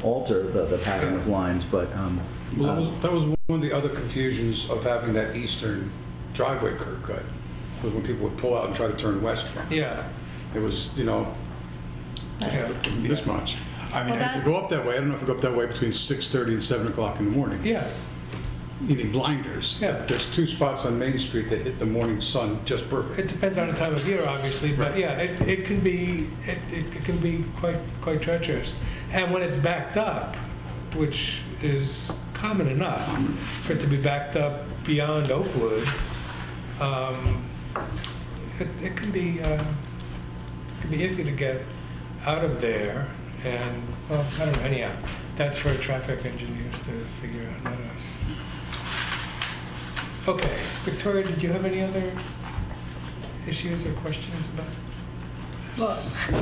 alter the pattern of lines, but Well, that was one of the other confusions of having that eastern driveway curb cut, was when people would pull out and try to turn west from it. Yeah. It was, just this much. I mean, Well, if you go up that way, I don't know if you go up that way between 6:30 and 7 o'clock in the morning. Yeah. You need blinders. Yeah. There's 2 spots on Main Street that hit the morning sun just perfect. It depends on the time of year, obviously, but yeah, it can be quite treacherous. And when it's backed up, which is common enough for it to be backed up beyond Oakwood, it can be iffy to get out of there. And well, I don't know. Anyhow, that's for traffic engineers to figure out, not us. Okay, Victoria, did you have any other issues or questions about this? Well,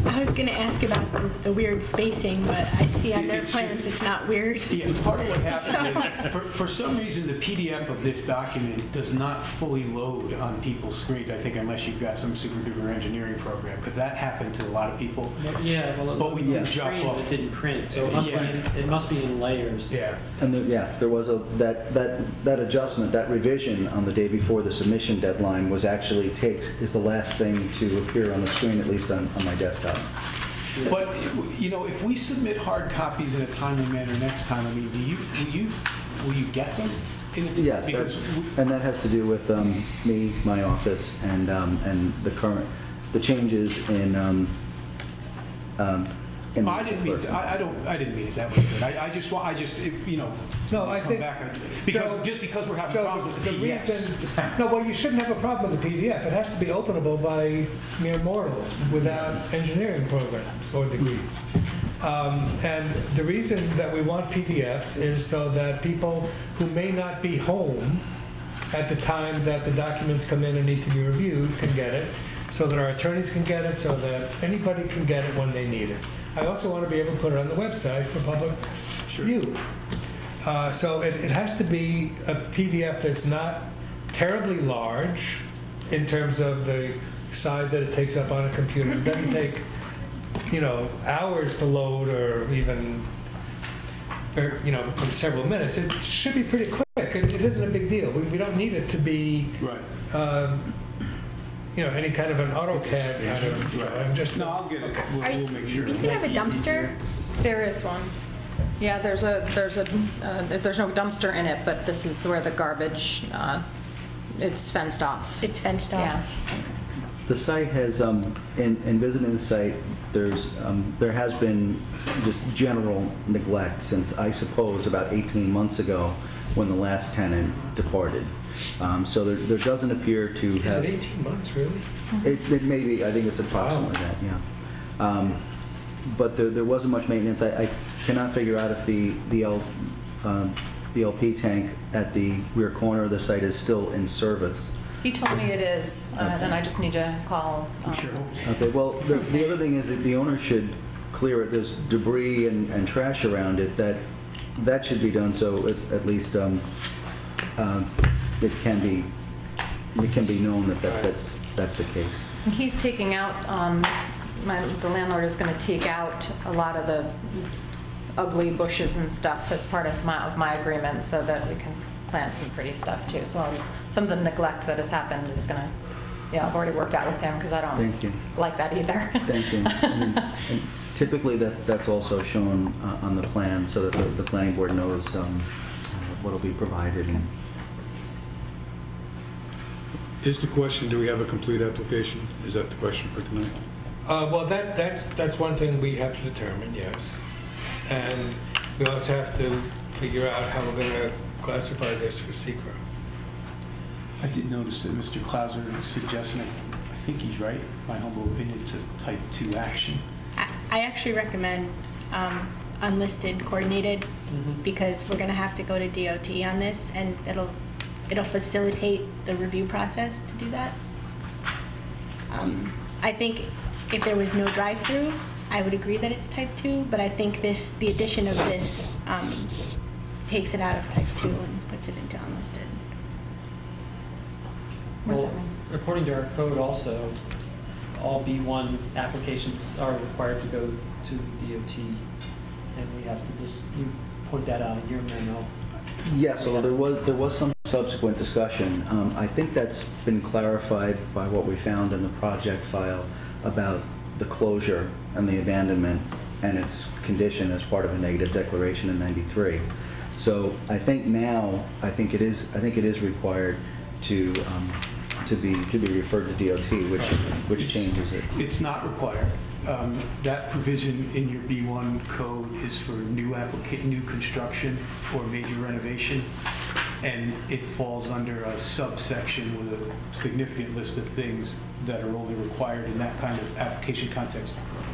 I was going to ask about the weird spacing, but I see on their It's plans just- it's not weird. Yeah, part of what happened is, for some reason, the PDF of this document does not fully load on people's screens, I think, unless you've got some super duper engineering program, because that happened to a lot of people. Yeah, well, But we did drop screen, off. but it didn't print, so it must be in layers. Yeah. And yes, there was that adjustment, that revision on the day before the submission deadline was actually is the last thing to appear on the screen, at least on my desktop. But, if we submit hard copies in a timely manner next time, I mean, will you get them? Yes, Because and that has to do with me, my office, and the changes in I didn't mean to, I didn't mean it that way. No, I come think- back Joe- because we're having Joe, problems with the the PDFs. reason, no, well, you shouldn't have a problem with the PDF. It has to be openable by mere mortals without engineering programs or degrees. And the reason that we want PDFs is so that people who may not be home at the time that the documents come in and need to be reviewed can get it, so that our attorneys can get it, so that anybody can get it when they need it. I also want to be able to put it on the website for public view. So it has to be a PDF that's not terribly large in terms of the size that it takes up on a computer. It doesn't take, hours to load or even, several minutes. It should be pretty quick. It isn't a big deal. We don't need it to be, Right. any kind of an AutoCAD kind of. I'm just. No, I'll get it. We'll make sure. You can have a dumpster. There is one. Yeah, there's no dumpster in it, but this is where the garbage, it's fenced off. It's fenced off. Yeah. The site has, in visiting the site, there has been just general neglect since, I suppose, about 18 months ago when the last tenant departed. So there doesn't appear to have... Is it 18 months, really? It may be, I think it's approximately that, yeah. But there wasn't much maintenance. I cannot figure out if the LP tank at the rear corner of the site is still in service. He told me it is, and I just need to call. Okay, well, the other thing is that the owner should clear it. There's debris and trash around it. That should be done, so at least it can be known that that's the case. And he's taking out, the landlord is going to take out a lot of the ugly bushes and stuff as part of my agreement so that we can plant some pretty stuff too. So some of the neglect that has happened is going to, I've already worked out with him because I don't Thank you. like that either. Thank you. And typically that's also shown on the plan so that the planning board knows what will be provided. Is the question, do we have a complete application? Is that the question for tonight? Well, that's one thing we have to determine, yes. And we also have to figure out how we're going to classify this for secret. I did notice that Mr. Clauser suggested, I think he's right, my humble opinion, to type 2 action. I actually recommend unlisted coordinated, because we're going to have to go to DOT on this, and it'll facilitate the review process to do that. I think if there was no drive-through, I would agree that it's type 2, but I think the addition of this takes it out of type 2 and puts it into unlisted. Well, according to our code also, all B1 applications are required to go to DOT, and we have to just, you point that out in your memo. Yes, although there was some subsequent discussion. I think that's been clarified by what we found in the project file about the closure and the abandonment and its condition as part of a negative declaration in '93. So I think now, I think it is required to be referred to DOT, which changes it. It's not required. That provision in your B1 code is for new construction or major renovation, and it falls under a subsection with a significant list of things that are only required in that kind of application context.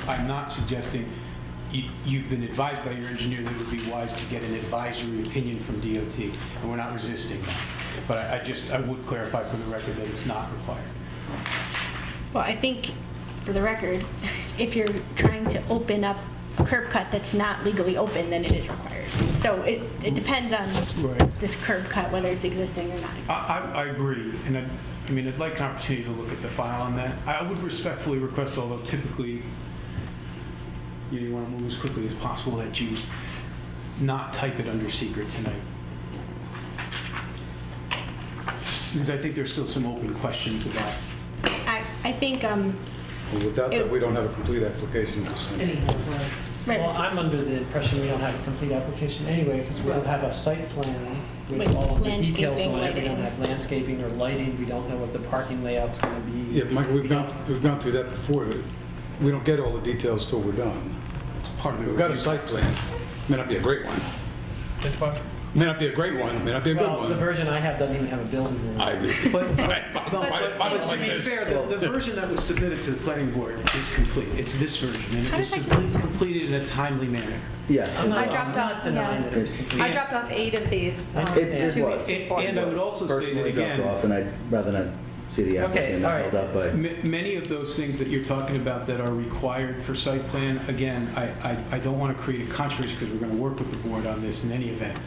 I'm not suggesting you've been advised by your engineer that it would be wise to get an advisory opinion from DOT, and we're not resisting that. But I would clarify for the record that it's not required. Well, I think, for the record, if you're trying to open up a curb cut that's not legally open, then it is required. So it depends on this curb cut, whether it's existing or not. I agree, and I'd like an opportunity to look at the file on that. I would respectfully request, although typically you want to move as quickly as possible, that you not type it under secret tonight. Because I think there's still some open questions about. I think. Well, without that, we don't have a complete application to send. Right. Well, I'm under the impression we don't have a complete application anyway, because we don't have a site plan with Like all of the details landscaping, on it. We don't lighting. have landscaping or lighting. We don't know what the parking layout's going to be. Yeah, Michael, we've gone through that before. We don't get all the details till we're done. It's part of the We've got a review site process. plan. May not be a great one. This one? May not be a great one. May not be a good Well, one. the version I have doesn't even have a building in it. I agree. But to to be fair, the version that was submitted to the planning board is complete. It's this version, and it was completed in a timely manner. Yeah. I dropped off, denying that it was yeah. complete. I dropped off 8 of these It 2 was. weeks before. And I would also say that, Personally dropped again, off, and I'd rather not see the applicant all right. held up by. many of those things that you're talking about that are required for site plan, again, I don't want to create a controversy because we're going to work with the board on this in any event.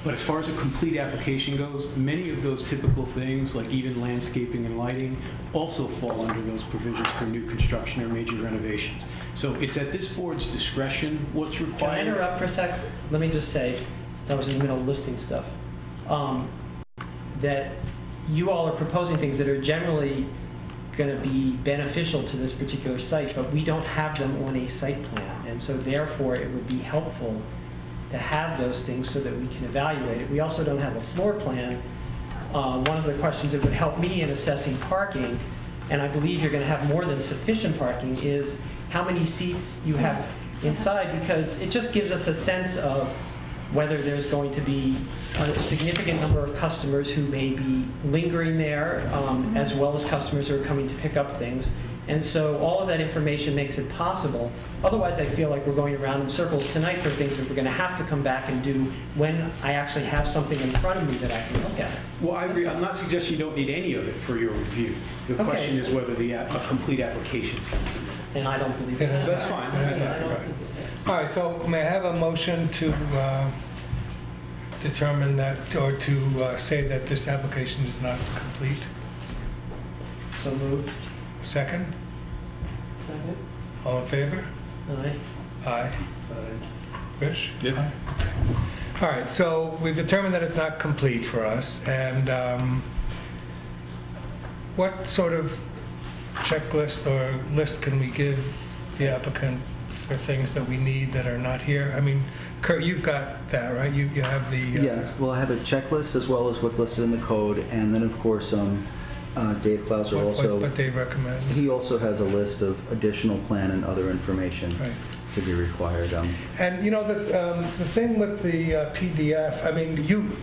But as far as a complete application goes, many of those typical things, like even landscaping and lighting, also fall under those provisions for new construction or major renovations. So it's at this board's discretion what's required. Can I interrupt for a sec? Let me just say, since I was in the middle of listing stuff, that you all are proposing things that are generally going to be beneficial to this particular site, but we don't have them on a site plan. And so therefore, it would be helpful to have those things so that we can evaluate it. We also don't have a floor plan. One of the questions that would help me in assessing parking, and I believe you're going to have more than sufficient parking, is how many seats you have inside, because it just gives us a sense of whether there's going to be a significant number of customers who may be lingering there, as well as customers who are coming to pick up things. And so all of that information makes it possible. Otherwise, I feel like we're going around in circles tonight for things that we're going to have to come back and do when I actually have something in front of me that I can look at. Well, I agree. I'm not suggesting you don't need any of it for your review. The Okay. question is whether a complete application is considered. And I don't believe that. That's fine. All right, so may I have a motion to determine that, or to say that this application is not complete? So moved. Second? Second. All in favor? Aye. Aye. Rich? Yeah. Aye. Okay. All right, so we've determined that it's not complete for us, and what sort of checklist or list can we give the applicant for things that we need that are not here? I mean, Kurt, you've got that, right? You have the... Yeah, well, I have a checklist as well as what's listed in the code, and then, of course, Dave Klauser also... What they recommend. He also has a list of additional plan and other information Right. to be required. And, you know, the thing with the PDF, I mean,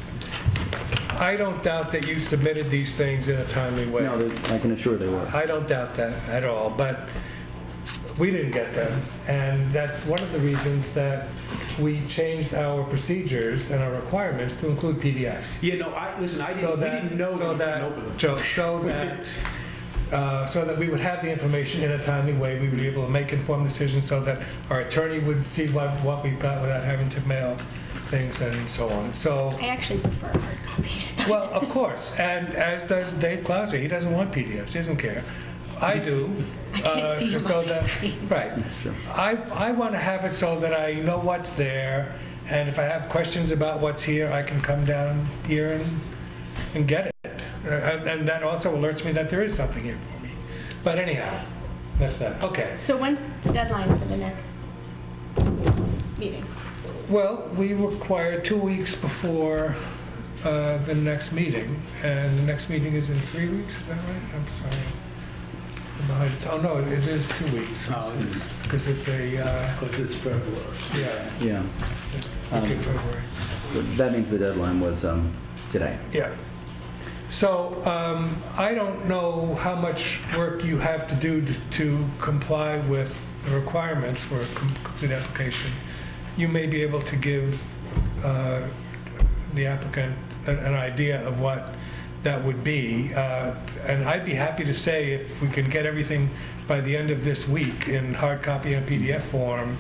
I don't doubt that you submitted these things in a timely way. No, I can assure they were. I don't doubt that at all, but We didn't get them, and that's one of the reasons that we changed our procedures and our requirements to include PDFs. Yeah, no, listen, we didn't know that we couldn't open them. So that we would have the information in a timely way, we would be able to make informed decisions so that our attorney would see what we've got without having to mail things and so on. So, I actually prefer hard copies. well, of course, and as does Dave Klauser. He doesn't want PDFs, he doesn't care. I do. I can't see them on my screen. Right. That's true. I want to have it so that I know what's there, and if I have questions about what's here, I can come down here and get it. And that also alerts me that there is something here for me. But anyhow, that's that. Okay. So when's the deadline for the next meeting? Well, we require 2 weeks before the next meeting, and the next meeting is in 3 weeks. Is that right? I'm sorry. I'm behind. Oh no, it is 2 weeks. Oh, Because it's a Because it's February. yeah. Yeah. Okay, February. That means the deadline was today. Yeah. So I don't know how much work you have to do to comply with the requirements for a complete application. You may be able to give the applicant an idea of what that would be. And I'd be happy to say if we can get everything by the end of this week in hard copy and PDF form,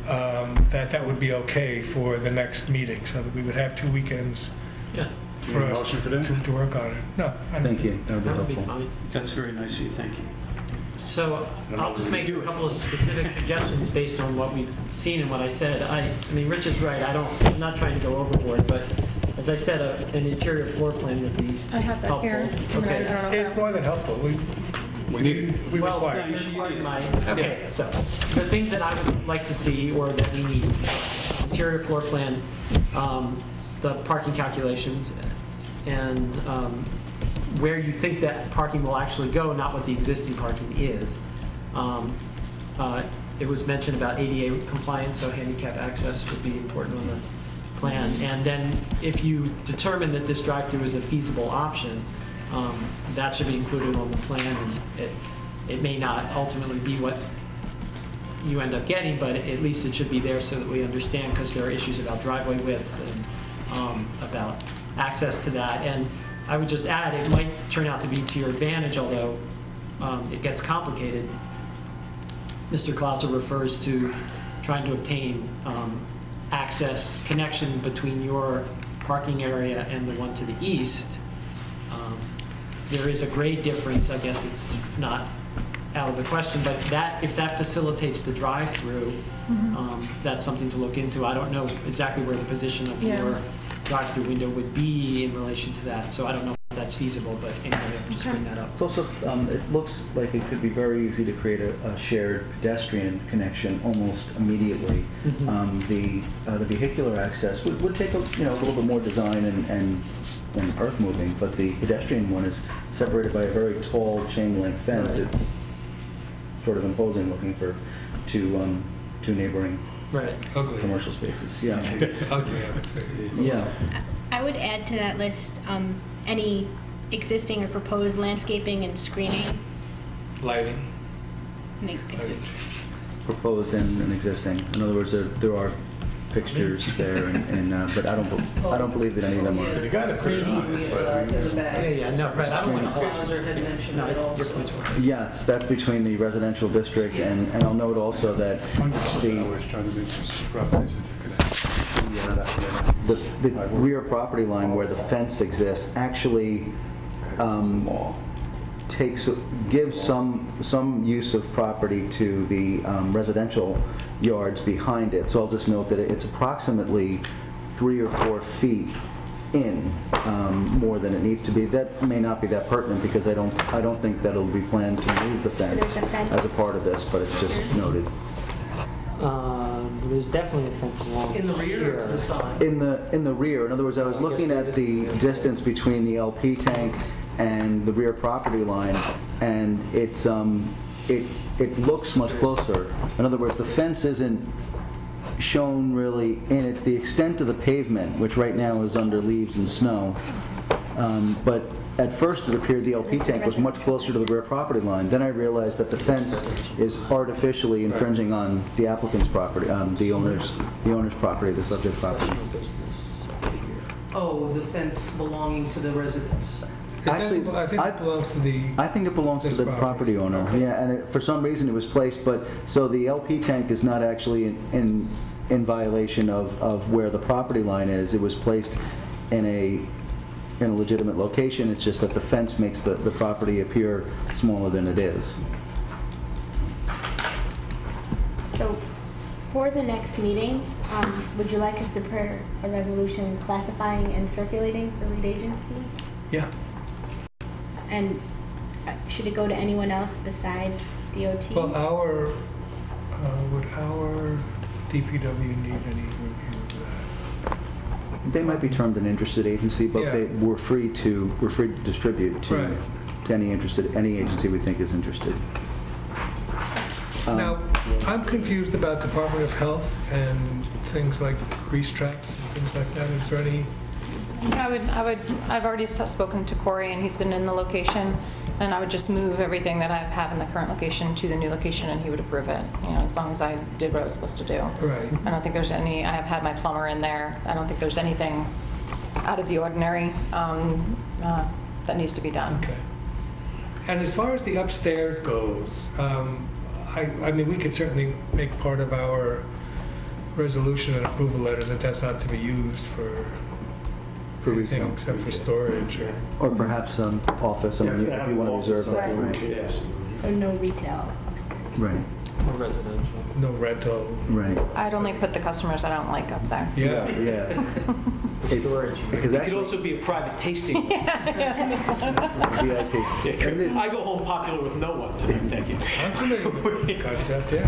that would be okay for the next meeting, so that we would have 2 weekends Yeah, for Any us motion for that? to work on it. No, I don't. Thank you. That would be that would be helpful. fine. That's very nice of you, thank you. So I'll just make a couple of specific suggestions based on what we've seen and what I said. I mean, Rich is right. I'm not trying to go overboard, but as I said, an interior floor plan would be I have that helpful. here. Okay. It's more than helpful. We need, We Well, require. part of my, okay, so the things that I would like to see or that we need, interior floor plan, the parking calculations, and where you think that parking will actually go, not what the existing parking is. It was mentioned about ADA compliance, so handicap access would be important on the plan. And then if you determine that this drive-through is a feasible option, that should be included on the plan. And it may not ultimately be what you end up getting, but at least it should be there so that we understand, because there are issues about driveway width and about access to that. And I would just add, it might turn out to be to your advantage, although it gets complicated. Mr. Klauser refers to trying to obtain access connection between your parking area and the one to the east. There is a grade difference. I guess it's not out of the question, but if that facilitates the drive-through, that's something to look into. I don't know exactly where the position of your drive-through window would be in relation to that, so I don't know if that's feasible, but anyway, I'll just bring that up. It's also, it looks like it could be very easy to create a shared pedestrian connection almost immediately. The vehicular access would take a little bit more design and earth moving, but the pedestrian one is separated by a very tall chain link fence. Right. It's sort of imposing looking for two neighboring Right. Ugly. commercial spaces. Yeah. Ugly, I would say. Yeah. I would add to that list any existing or proposed landscaping and screening. Lighting. Proposed and existing. In other words, there are fixtures there, but I don't believe that any of them are. you got to put it on. But I mean, Yeah, no, Brett, I don't want to hold. Klauser had mentioned it also. Yes, that's between the residential district, and I'll note also that I was trying to make some properties interconnect. the rear property line where the fence exists actually gives some use of property to the residential yards behind it. So I'll just note that it's approximately 3 or 4 feet in more than it needs to be. That may not be that pertinent because I don't think that it'll be planned to move the fence as a part of this, but it's just noted. There's definitely a fence along In the rear or to the side? In the rear. In other words, I was looking at the distance between the LP tank and the rear property line, and it looks much closer. In other words, the fence isn't shown really in. It's the extent of the pavement, which right now is under leaves and snow. But at first it appeared the LP tank was much closer to the rear property line. Then I realized that the fence is artificially infringing on the applicant's property, the owner's property, the subject property. Oh, the fence belonging to the residents. Actually, I think it belongs to the. I think it belongs to this the property owner. Okay. Yeah, and for some reason it was placed, but so the LP tank is not actually in violation of where the property line is. It was placed in a legitimate location. It's just that the fence makes the property appear smaller than it is. So, for the next meeting, would you like us to prepare a resolution classifying and circulating the lead agency? Yeah. And should it go to anyone else besides DOT? Well, would our DPW need any review of that? They might be termed an interested agency, but Yeah. we're free to distribute to Right. any agency we think is interested. Now, I'm confused about Department of Health and things like grease traps and things like that. Is there any? I've already spoken to Corey, and he's been in the location, and I would just move everything that I have in the current location to the new location, and he would approve it, as long as I did what I was supposed to do. Right. I don't think there's any, I have had my plumber in there. I don't think there's anything out of the ordinary that needs to be done. Okay. And as far as the upstairs goes, I mean, we could certainly make part of our resolution and approval letter that that's not to be used for anything retail. except for storage Or perhaps office, if you want to reserve that. Right. So no retail upstairs. Right. Or residential. no rental. Right. I'd only put the customers I don't like up there. Yeah. Yeah. Storage. Because It could actually, also be a private tasting. VIP. I go home popular with no one tonight, thank you. I'm familiar with the concept, yeah.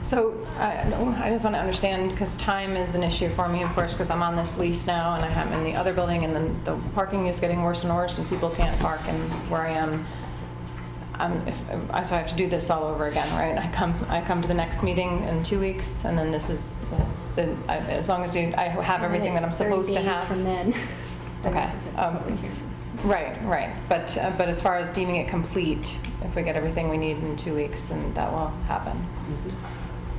So I just want to understand, because time is an issue for me, of course, because I'm on this lease now, and I am in the other building, and then the parking is getting worse and worse, and people can't park in where I am. So I have to do this all over again, right? I come to the next meeting in 2 weeks, and then this is, as long as I have everything that I'm supposed to have. 30 days from then. Okay. Right. But as far as deeming it complete, if we get everything we need in 2 weeks, then that will happen.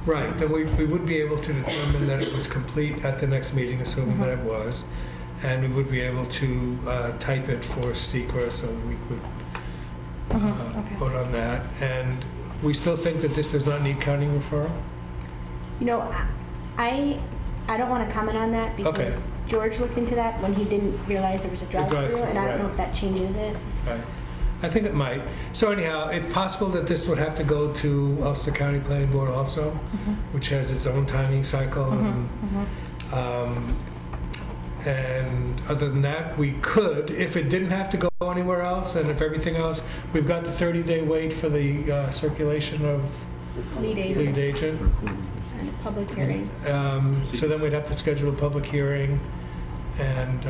Right, then we would be able to determine that it was complete at the next meeting, assuming that it was, and we would be able to type it for secret so that we could Okay. vote on that. And we still think that this does not need county referral? I don't want to comment on that because Okay. George looked into that when he didn't realize there was a drive-through, drive-through, and I don't know right. if that changes it. Right. I think it might. So anyhow, it's possible that this would have to go to Ulster County Planning Board also, which has its own timing cycle. And other than that, we could, if it didn't have to go anywhere else, and if everything else, we've got the 30-day wait for the circulation of Lead lead agent. and a public hearing. So then we'd have to schedule a public hearing, and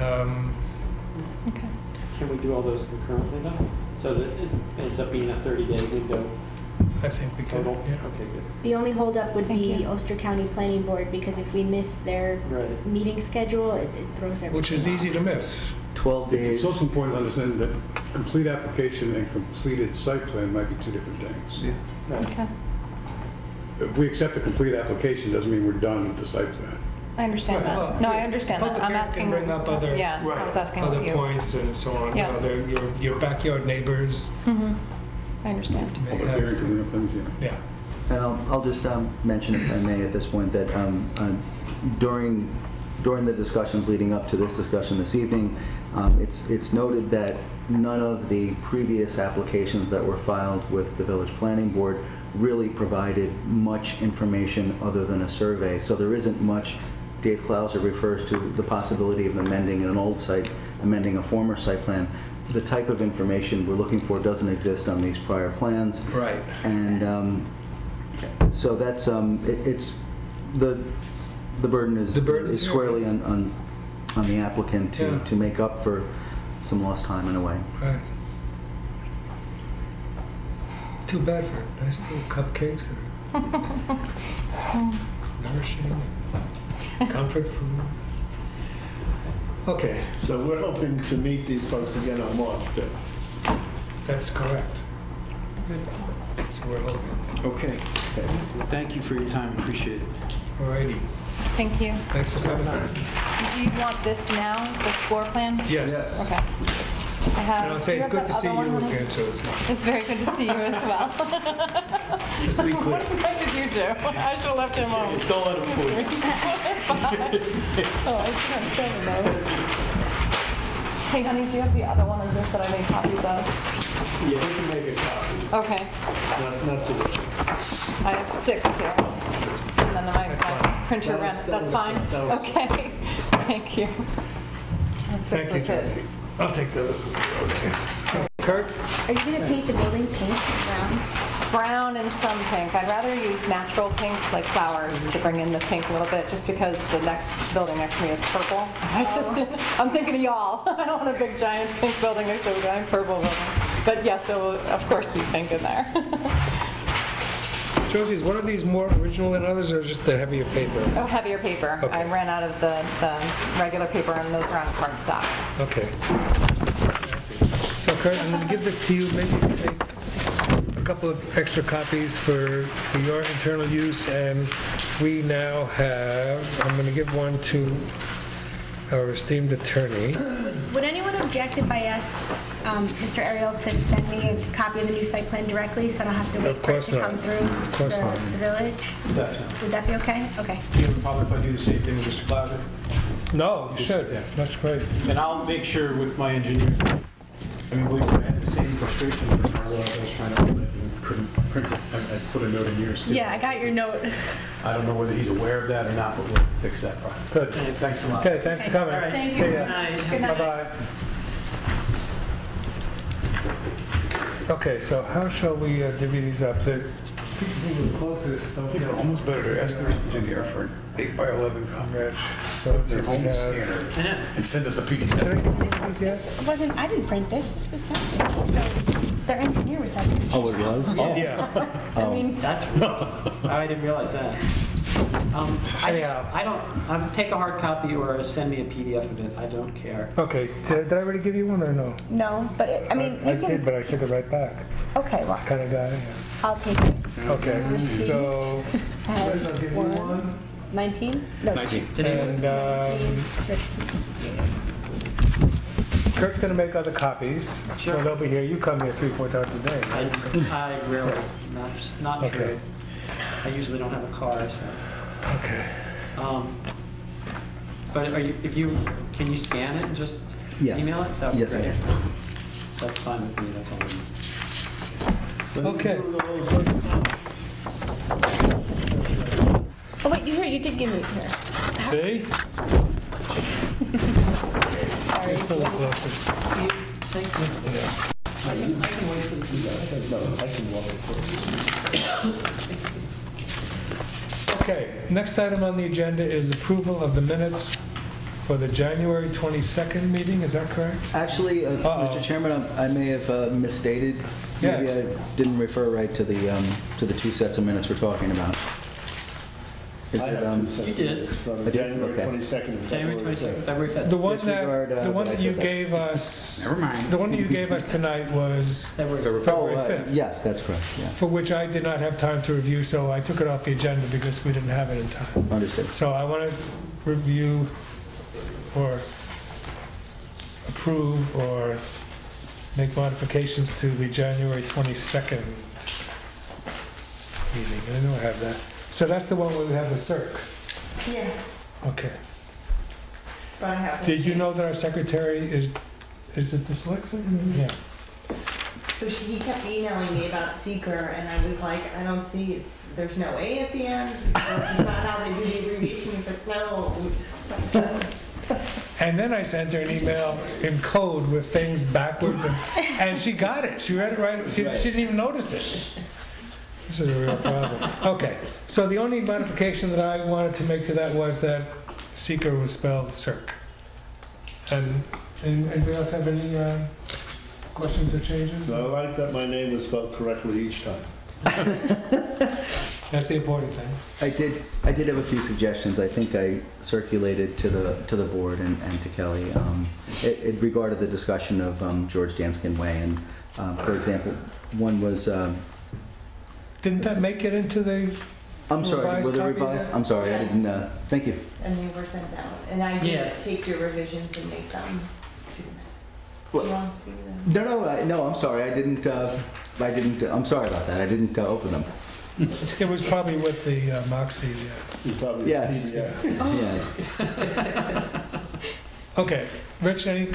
Okay. Can we do all those concurrently though? So that it ends up being a 30-day window I think we could. total? Yeah. Okay, good. The only holdup would Thank be you. Ulster County Planning Board, because if we miss their Right. meeting schedule, it throws everything Which is off. easy to miss. 12 days. It's also important to understand that complete application and completed site plan might be two different things. Yeah. Okay. If we accept the complete application, doesn't mean we're done with the site plan. I understand Right, well, that. No, I yeah, understand that. public I'm hearing can asking. bring up other- Yeah, I was asking Other what you. points and so on. Yeah. Your backyard neighbors I understand. may Public hearing can bring up things, yeah. And I'll just mention, if I may, at this point, that during the discussions leading up to this discussion this evening, it's noted that none of the previous applications that were filed with the Village Planning Board really provided much information other than a survey. So there isn't much. Dave Clauser refers to the possibility of amending an old site, amending a former site plan. The type of information we're looking for doesn't exist on these prior plans. Right. And so that's it's the burden is here. squarely on the applicant Yeah. to make up for some lost time in a way. Right. Too bad for nice little cupcakes that are nourishing and comfort food. Okay, So we're hoping to meet these folks again on March 5th. that's correct. That's what we're hoping. Okay. Thank you for your time, appreciate it. All righty, Thank you. thanks for coming on. Do you want this now, this floor plan? Yes. Okay. I have. And I'll say do you it's have good to that see other you one, honey? again, Josie. It's very good to see you as well. Just to be clear. What did you do? I should have left him home. Don't let him fool you. Oh, I should have 7 though. Hey, honey, do you have the other one of this that I made copies of? Yeah, we can make a copy, Okay. not today. I have 6 here. And then my printer That was- ran. that That's was- fine? that was- Okay. Thank you. I have 6 Thank you, with this. Josie. I'll take the, okay. So, Kurt? Are you gonna paint the building pink or brown? Brown and some pink. I'd rather use natural pink, like flowers, to bring in the pink a little bit, just because the next building next to me is purple. So I just didn't, I'm thinking of y'all. I don't want a big giant pink building next to a giant purple building. But yes, there will of course be pink in there. Josie, is one of these more original than others, or just the heavier paper? Oh, heavier paper. Okay. I ran out of the regular paper, and those are on cardstock. Okay. So Kurt, I'm going to give this to you. Maybe you can take a couple of extra copies for your internal use, and we now have, I'm going to give one to our esteemed attorney. Would anyone object if I asked Mr. Ariel to send me a copy of the new site plan directly, so I don't have to wait Of for it course to come not. through Of course not. the village? Definitely. Would that be okay? Okay. Do you have a problem if I do the same thing with Mr. Clausen? No, you should. Yeah. That's great. And I'll make sure with my engineer, I mean, we had the same frustration with our law, I was trying to open it and couldn't print it. I put a note in yours too. Yeah, I got your note. I don't know whether he's aware of that or not, but we'll fix that problem. Good. Thanks a lot. Okay, thanks for coming. All right. Thank See you. ya. Good night. Good night. Bye-bye. Okay, so how shall we divvy these up? The people who are closest don't get Almost better to ask their engineer for an 8x11 Rich. So let's see their if we home have. scanner I know. and send us the PDF. Did I give you these yet? It wasn't, I didn't print this. This was sent to me. So their engineer was having this. Oh, it was? Yeah. I mean, That's, I didn't realize that. Anyhow. I don't, take a hard copy or send me a PDF of it, I don't care. Okay, did I already give you one or no? no, but I mean, I you did, can, but I took it right back. okay, well, Kind of guy. Yeah. I'll take it. Okay, so I have I'll give you 1, 19? No, 19. Today was, and 15. Kurt's gonna make other copies, so Sure. they'll be here. You come here 3-4 times a day. Right? I rarely, not Okay. true. I usually don't have a car, so. Okay. But are you, can you scan it and just Yes. email it? That would be Yes, I great. can. That's fine with me, that's all I need. Okay. Oh, wait, you did give me here. See? Sorry. You're still the closest. Thank you. Yes. Okay, next item on the agenda is approval of the minutes for the January 22nd meeting, is that correct? Actually, Uh-oh. Mr. Chairman, I may have misstated. Maybe Yes. I didn't refer right to the two sets of minutes we're talking about. Is I it, have 2 sets You did. of from I did? January Okay. 22nd and January February 26th, 5th. February 5th. The one Disregard, that, the one what I that you said. gave us... Never mind. The one that you gave us tonight was February 5th. February Oh, 5th. yes, that's correct, yeah. For which I did not have time to review, so I took it off the agenda because we didn't have it in time. Understood. So I want to review or approve or make modifications to the January 22nd meeting. I know I have that. So that's the one where we have the circ. Yes, Okay. but I have. Did you know that our secretary is it dyslexic? Yeah. So he kept emailing me about seeker, and I was like, I don't see there's no A at the end. It's not how they do the abbreviation. He's like, no. It's like, And then I sent her an email in code with things backwards, and she got it. She read it right. She didn't even notice it. This is a real problem. Okay, so the only modification that I wanted to make to that was that seeker was spelled circ. And anybody else have any questions or changes? So I like that my name was spelled correctly each time. That's the important thing. I did have a few suggestions. I think I circulated to the board and to Kelly. It regarded the discussion of George Danskin Way, and for example, one was. Didn't that make it into the I'm sorry, revised were they copy revised? there? I'm sorry, I Yes. didn't. Thank you. And they were sent out, and I did Yeah. take your revisions and make them to the minutes. Do you want to see them? No, I'm sorry. I didn't. I'm sorry about that. I didn't open them. It was probably with the Moxie. It's probably Yes. PDF. Yes. Okay, Rich, any?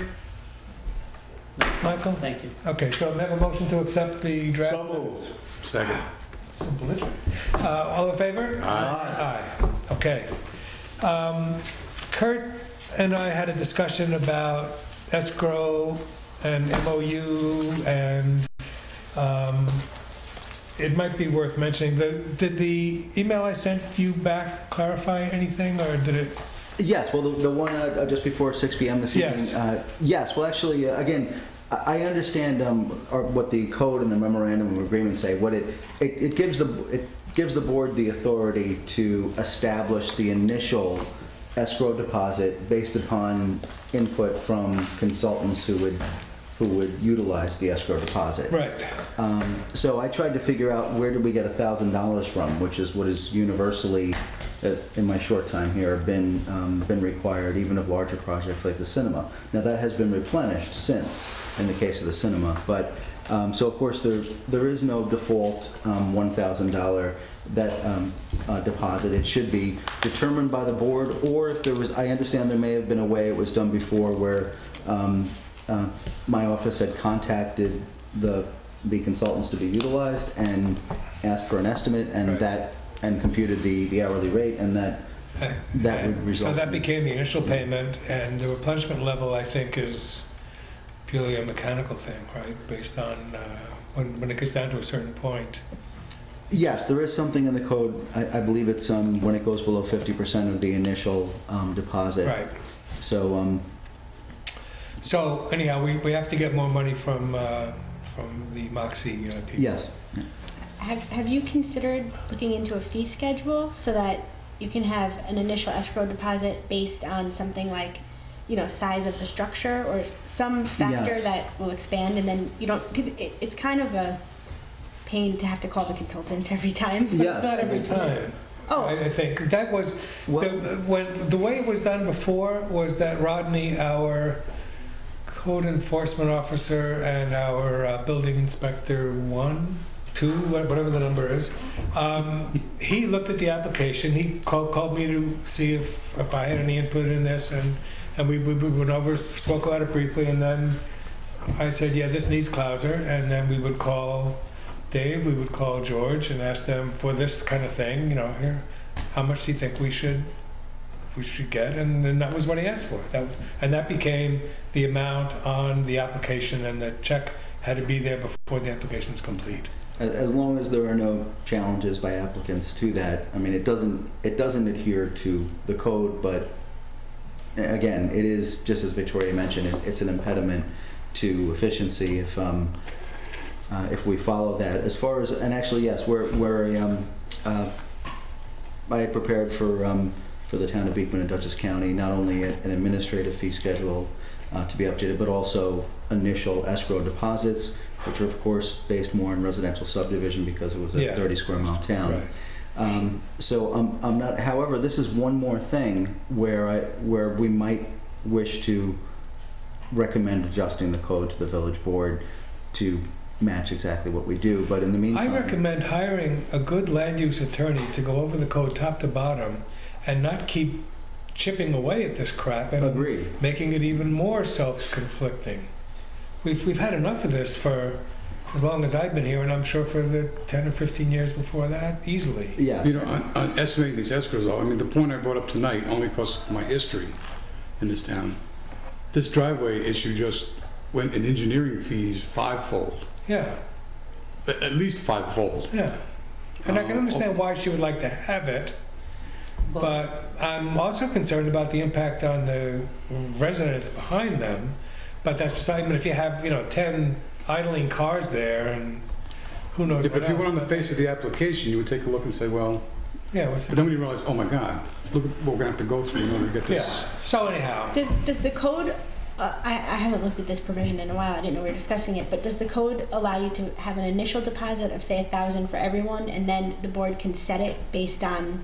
Michael? Thank you. Okay, so I have a motion to accept the draft. So moved. Second. So belligerent. All in favor? Aye. Aye. Okay. Kurt and I had a discussion about escrow and MOU, and it might be worth mentioning. Did the email I sent you back clarify anything, or did it? Yes. Well, the one just before 6 p.m. this evening. Yes. Yes. Well, actually, again, I understand what the code and the memorandum of agreement say. What it gives the board the authority to establish the initial escrow deposit based upon input from consultants who would utilize the escrow deposit. Right. So I tried to figure out where did we get $1,000 from, which is what is universally, in my short time here, been required, even of larger projects like the cinema. Now that has been replenished since, in the case of the cinema. But so of course there is no default $1,000 that deposit. It should be determined by the board, or if there was, I understand there may have been a way it was done before where my office had contacted the consultants to be utilized and asked for an estimate, and Right. that and computed the hourly rate, and that would result. So that in- became the initial payment, and the replenishment level, I think, is purely a mechanical thing, right? Based on when it gets down to a certain point. Yes, there is something in the code. I believe it's when it goes below 50% of the initial deposit. Right. So So anyhow, we have to get more money from the Moxie people. yes. Have you considered looking into a fee schedule so that you can have an initial escrow deposit based on something like, size of the structure or some factor Yes. that will expand, and then you don't, because it's kind of a pain to have to call the consultants every time. Yes. It's not every time. Oh. I think that was when the way it was done before was that Rodney, our code enforcement officer, and our building inspector 1, 2, whatever the number is, he looked at the application. He called me to see if I had any input in this, and we went over, spoke about it briefly, and then I said, yeah, this needs Clouser, and then we would call Dave, we would call George and ask them for this kind of thing, here, how much do you think we should get? And then that was what he asked for. That became the amount on the application, and the check had to be there before the application's complete. As long as there are no challenges by applicants to that, I mean, it doesn't adhere to the code, but again, it is, just as Victoria mentioned, it's an impediment to efficiency if we follow that. As far as, and actually, yes, I had prepared for the town of Beekman and Dutchess County not only an administrative fee schedule to be updated, but also initial escrow deposits, which are of course based more on residential subdivision because it was a 30 square mile town. Right. So I'm not. However, this is one more thing where we might wish to recommend adjusting the code to the village board to match exactly what we do. But in the meantime, I recommend hiring a good land use attorney to go over the code top to bottom and not keep chipping away at this crap and Agreed. making it even more self-conflicting. We've had enough of this for as long as I've been here, and I'm sure for the 10 or 15 years before that, easily. yes. On estimating these escrows, though, I mean, the point I brought up tonight, only because of my history in this town, this driveway issue just went in engineering fees fivefold, Yeah, at least fivefold. yeah. And I can understand why she would like to have it, but I'm also concerned about the impact on the residents behind them. But that's beside me. If you have, 10 idling cars there, and who knows If what you went else. on the face of the application, you would take a look and say, well, Yeah, what's but it? then when you realize, oh my God, look at what we're gonna have to go through in order to get Yeah, this. so anyhow, Does the code, I haven't looked at this provision in a while, I didn't know we were discussing it, but does the code allow you to have an initial deposit of, say, 1,000 for everyone, and then the board can set it based on,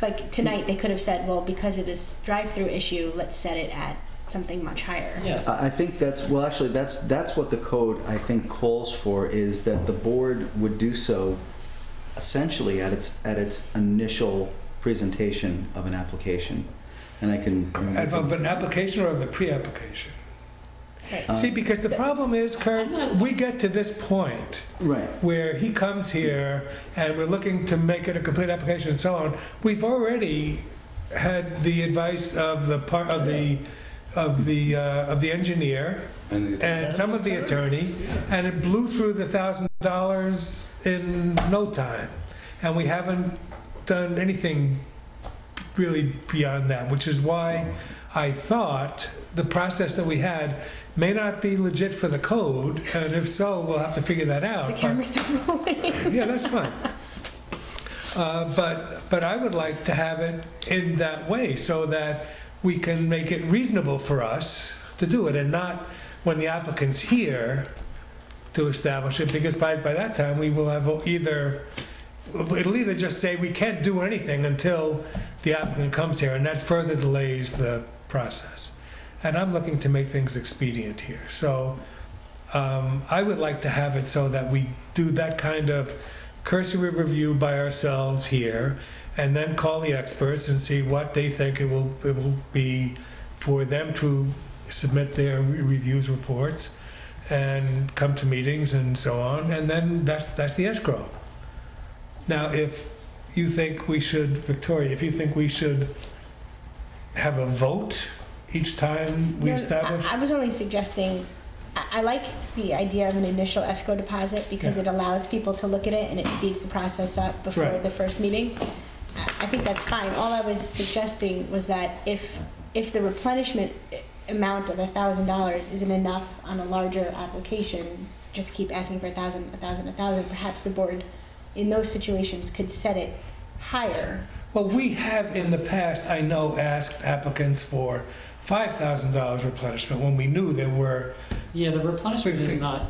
like, tonight, they could have said, well, because of this drive-through issue, let's set it at something much higher. Yes. I think that's, well, actually, that's what the code, I think, calls for, is that the board would do so essentially at its initial presentation of an application. And I can... of an application or of the pre-application? Right. See, because the problem is, Kurt, we get to this point Right. where he comes here and we're looking to make it a complete application and so on. We've already had the advice of the engineer and some of the attorney, and it blew through the $1,000 in no time, and we haven't done anything really beyond that, which is why I thought the process that we had may not be legit for the code, and if so, we'll have to figure that out. The camera's still rolling. Yeah, that's fine. But I would like to have it in that way so that we can make it reasonable for us to do it, and not when the applicant's here to establish it, because by that time we will have it'll either just say we can't do anything until the applicant comes here, and that further delays the process. And I'm looking to make things expedient here. So I would like to have it so that we do that kind of cursory review by ourselves here, and then call the experts and see what they think it will be for them to submit their reviews reports and come to meetings and so on, and then that's the escrow. Now, if you think we should, Victoria, if you think we should have a vote each time we establish? I was only suggesting, I like the idea of an initial escrow deposit because it allows people to look at it and it speeds the process up before the first meeting. I think that's fine. All I was suggesting was that if the replenishment amount of $1,000 isn't enough on a larger application, just keep asking for 1,000, 1,000, 1,000. Perhaps the board in those situations could set it higher. Well, we have in the past, I know, asked applicants for $5,000 replenishment when we knew there were. Yeah, the replenishment is not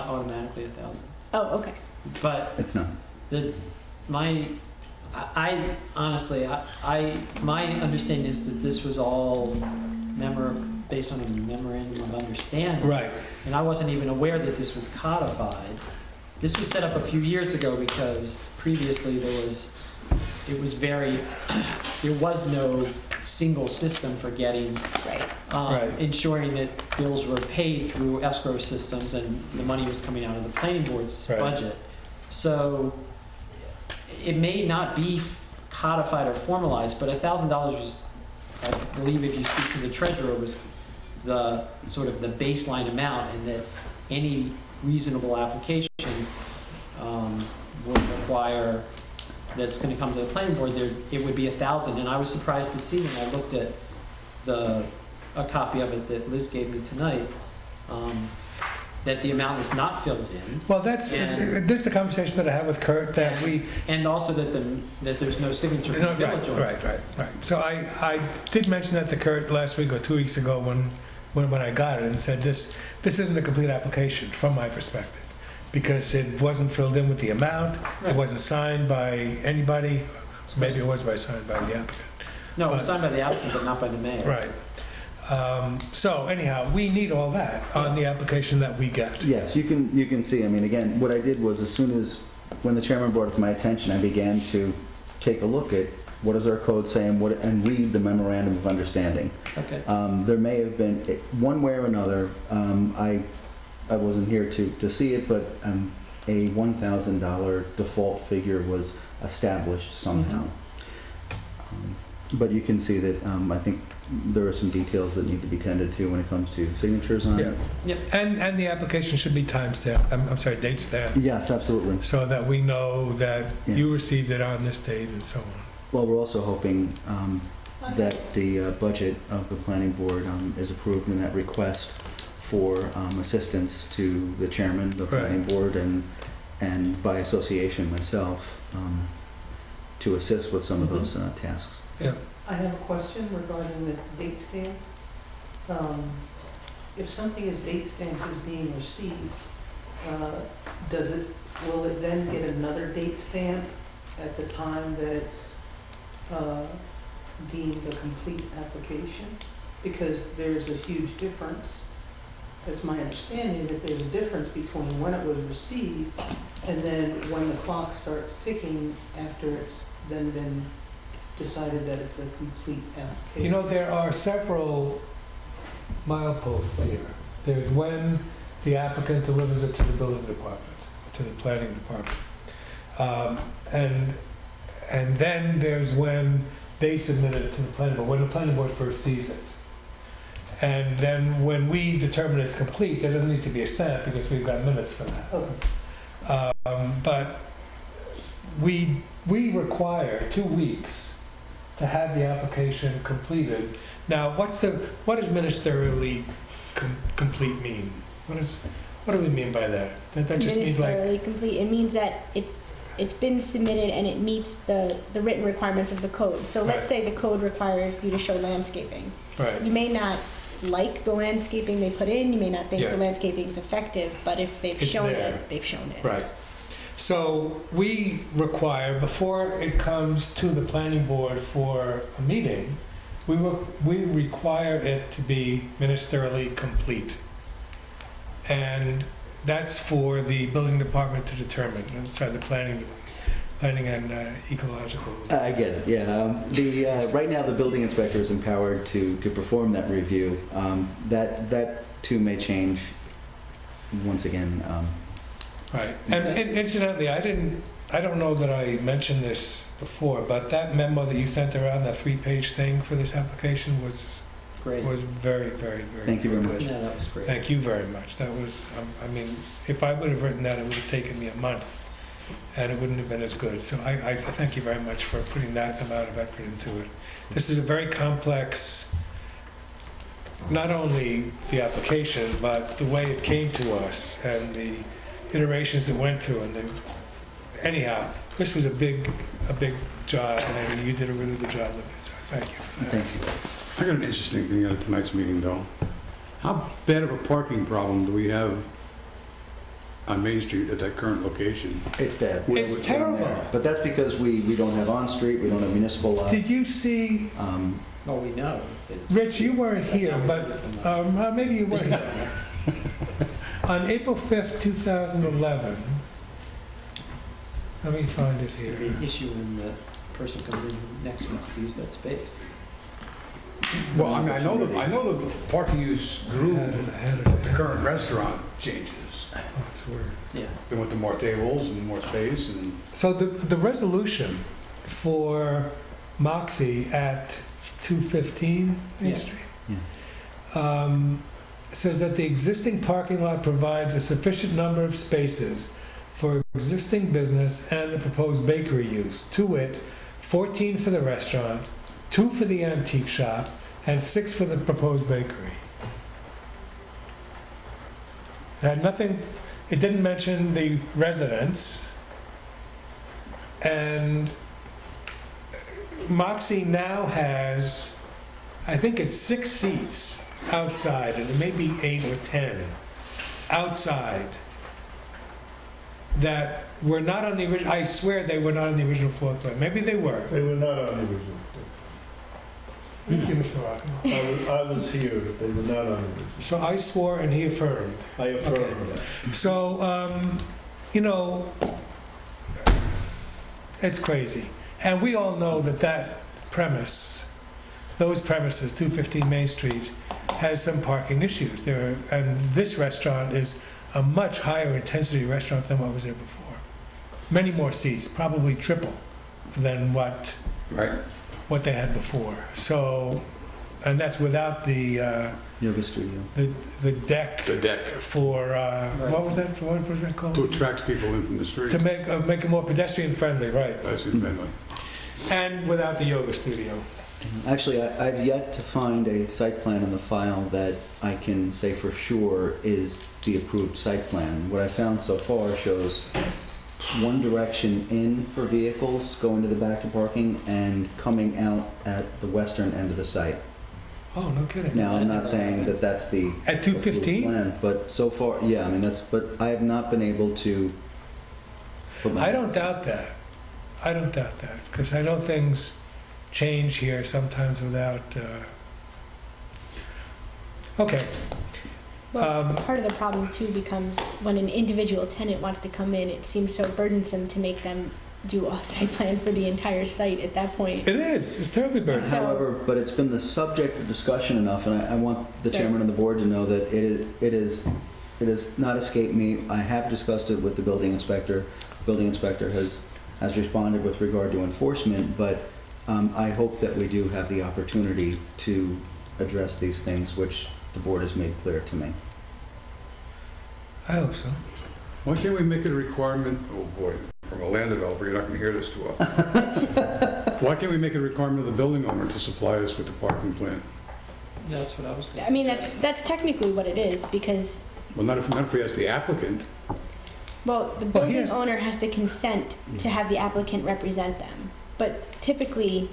automatically 1,000. Oh, okay. But It's not. I honestly, my understanding is that this was all based on a memorandum of understanding. Right. And I wasn't even aware that this was codified. This was set up a few years ago because previously there was no single system for getting, ensuring that bills were paid through escrow systems and the money was coming out of the planning board's budget. So it may not be codified or formalized, but $1,000 was, I believe if you speak to the treasurer, was the sort of the baseline amount, and that any reasonable application would require, that's going to come to the planning board, it would be 1,000. And I was surprised to see when I looked at a copy of it that Liz gave me tonight, that the amount is not filled in. Well, this is a conversation that I had with Kurt, that and also that there's no signature from the village on it. Right. So I did mention that to Kurt last week or 2 weeks ago when I got it, and said this isn't a complete application from my perspective, because it wasn't filled in with the amount, it wasn't signed by anybody, maybe it was signed by the applicant. No, it was signed by the applicant, but not by the mayor. Right. So anyhow, we need all that on the application that we get. Yes, you can see. I mean, again, what I did was, as soon as when the chairman brought it to my attention, I began to take a look at what does our code say and read the memorandum of understanding. Okay. There may have been one way or another. I wasn't here to see it, but a $1,000 default figure was established somehow. But you can see that I think there are some details that need to be tended to when it comes to signatures on it. Yep. And the application should be time-stamped, I'm sorry, date-stamped, Yes, absolutely. so that we know that you received it on this date and so on. Well, we're also hoping that the budget of the planning board is approved in that request for assistance to the chairman, the planning board, and and by association myself, to assist with some of those tasks. Yeah. I have a question regarding the date stamp. If something is date stamped as being received, will it then get another date stamp at the time that it's deemed a complete application? Because there's a huge difference. It's my understanding that there's a difference between when it was received and then when the clock starts ticking after it's then been decided that it's a complete application. You know, there are several mileposts here. There's when the applicant delivers it to the building department, to the planning department. And then there's when they submit it to the planning board, when the planning board first sees it. And then when we determine it's complete, there doesn't need to be a stamp because we've got minutes for that. Okay. But we require 2 weeks to have the application completed. Now, what does ministerially complete mean? What do we mean by that? That just means like Ministerially complete. It means that it's been submitted and it meets the written requirements of the code. So let's say the code requires you to show landscaping. right. You may not like the landscaping they put in, you may not think Yeah. the landscaping is effective, but if they've It's shown there. it, they've shown it. Right. So we require, before it comes to the planning board for a meeting, we require it to be ministerially complete. And that's for the building department to determine, inside the planning and ecological. I get it, yeah. Right now, the building inspector is empowered to perform that review. That too may change once again. Right. And incidentally, I don't know that I mentioned this before, but that memo that you sent around, that 3-page thing for this application was Great. very, very, very Thank you very good. much. Yeah, that was great. Thank you very much. That was, I mean, if I would have written that, it would have taken me a month, and it wouldn't have been as good. So I thank you very much for putting that amount of effort into it. This is a very complex, not only the application, but the way it came to us and the iterations it went through. And anyhow, this was a big job, and you did a really good job with it. So thank you for that. Thank you. I got an interesting thing out of tonight's meeting, though. How bad of a parking problem do we have on Main Street at that current location? It's bad. It's terrible. But that's because we don't have on-street, we don't have municipal lots. Did you see, Well, we know. Rich, you weren't here, but maybe you weren't here. On April 5th, 2011, let me find it It's going to be here. an issue when the person comes in next wants to use that space. Well, I mean, I know the parking use grew I had it. with the current restaurant changes. Oh, it's weird. Yeah. They went to more tables and more space and... So the resolution for Moxie at 215 Main Yeah. Street Yeah. says that the existing parking lot provides a sufficient number of spaces for existing business and the proposed bakery use, to wit, 14 for the restaurant, 2 for the antique shop, and 6 for the proposed bakery. It had nothing, it didn't mention the residents, and Moxie now has, I think it's 6 seats outside, and it may be 8 or 10 outside that were not on the original. I swear they were not on the original floor plan. Maybe they were. They were not on the original. Thank you, Mr. Rockwell. I was here, but they were not on the original. So I swore, and he affirmed. I affirm Okay. that. So, you know, it's crazy. And we all know that premise, those premises, 215 Main Street, has some parking issues. And this restaurant is a much higher intensity restaurant than what was there before. Many more seats, probably triple than what they had before. So, and that's without the Yoga studio. the deck. The deck. For what was that? What was that called? To attract people in from the street. To make it more pedestrian friendly, right? Pedestrian friendly. And without the yoga studio. Actually, I've yet to find a site plan in the file that I can say for sure is the approved site plan. What I found so far shows one direction in for vehicles going to the back to parking and coming out at the western end of the site. Oh, no kidding. Now, I'm not saying that that's the At 2:15? plan, but so far, yeah, I mean, but I have not been able to put my... I don't doubt that. I don't doubt that, because I know things change here sometimes without, okay. Well, part of the problem too becomes when an individual tenant wants to come in, it seems so burdensome to make them do a site plan for the entire site at that point. It is, it's terribly burdensome. However, but it's been the subject of discussion enough, and I want the chairman of the board to know that it has not escaped me. I have discussed it with the building inspector. Building inspector has responded with regard to enforcement, but I hope that we do have the opportunity to address these things, which the board has made clear to me. I hope so. Why can't we make it a requirement, oh boy, from a land developer, you're not going to hear this too often. Why can't we make it a requirement of the building owner to supply us with the parking plan? That's what I was going to I mean, that's technically what it is, because, Well, not if he has the applicant. well, the Well, he building has- owner has to consent to have the applicant represent them. But typically,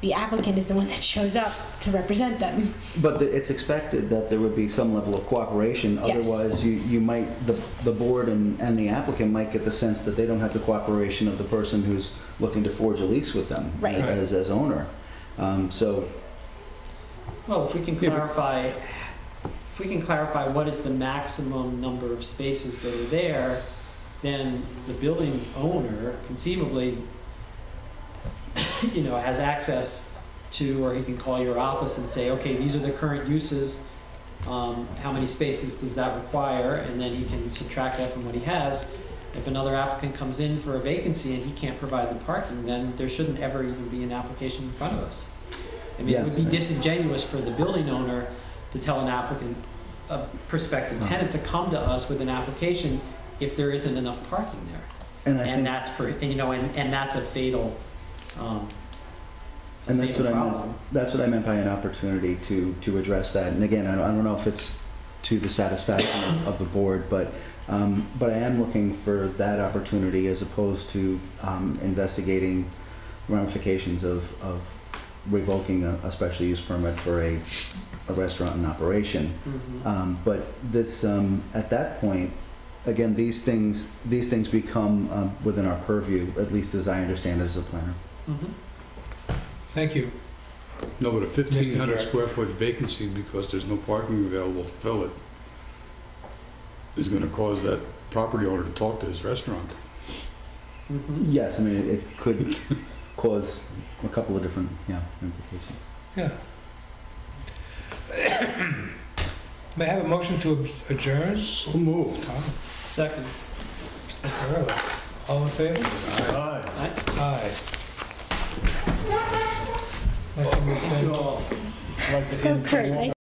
the applicant is the one that shows up to represent them. But it's expected that there would be some level of cooperation. Yes. Otherwise, you might, the board and the applicant might get the sense that they don't have the cooperation of the person who's looking to forge a lease with them Right. as owner. So, Well, if we can clarify, what is the maximum number of spaces that are there, then the building owner conceivably, has access to, or he can call your office and say, okay, these are the current uses. How many spaces does that require? And then he can subtract that from what he has. If another applicant comes in for a vacancy and he can't provide the parking, then there shouldn't ever even be an application in front of us. I mean, it would be disingenuous for the building owner to tell an applicant, a prospective tenant, to come to us with an application if there isn't enough parking there. And that's a fatal, and that's what I meant. problem. That's what I meant by an opportunity to address that. And again, I don't know if it's to the satisfaction of the board, but I am looking for that opportunity as opposed to investigating ramifications of revoking a special use permit for a restaurant in operation. Mm-hmm. But this, at that point, again, these things become within our purview, at least as I understand it as a planner. Mm-hmm. Thank you. No, but a 1,500 Director. square foot vacancy because there's no parking available to fill it is going to cause that property owner to talk to his restaurant. Mm-hmm. Yes, I mean, it could cause a couple of different implications. Yeah. May I have a motion to adjourn? So moved. Second. Mr. Early. All in favor? Aye. Aye. Like to move Thank you all. Like to So end- Kurt,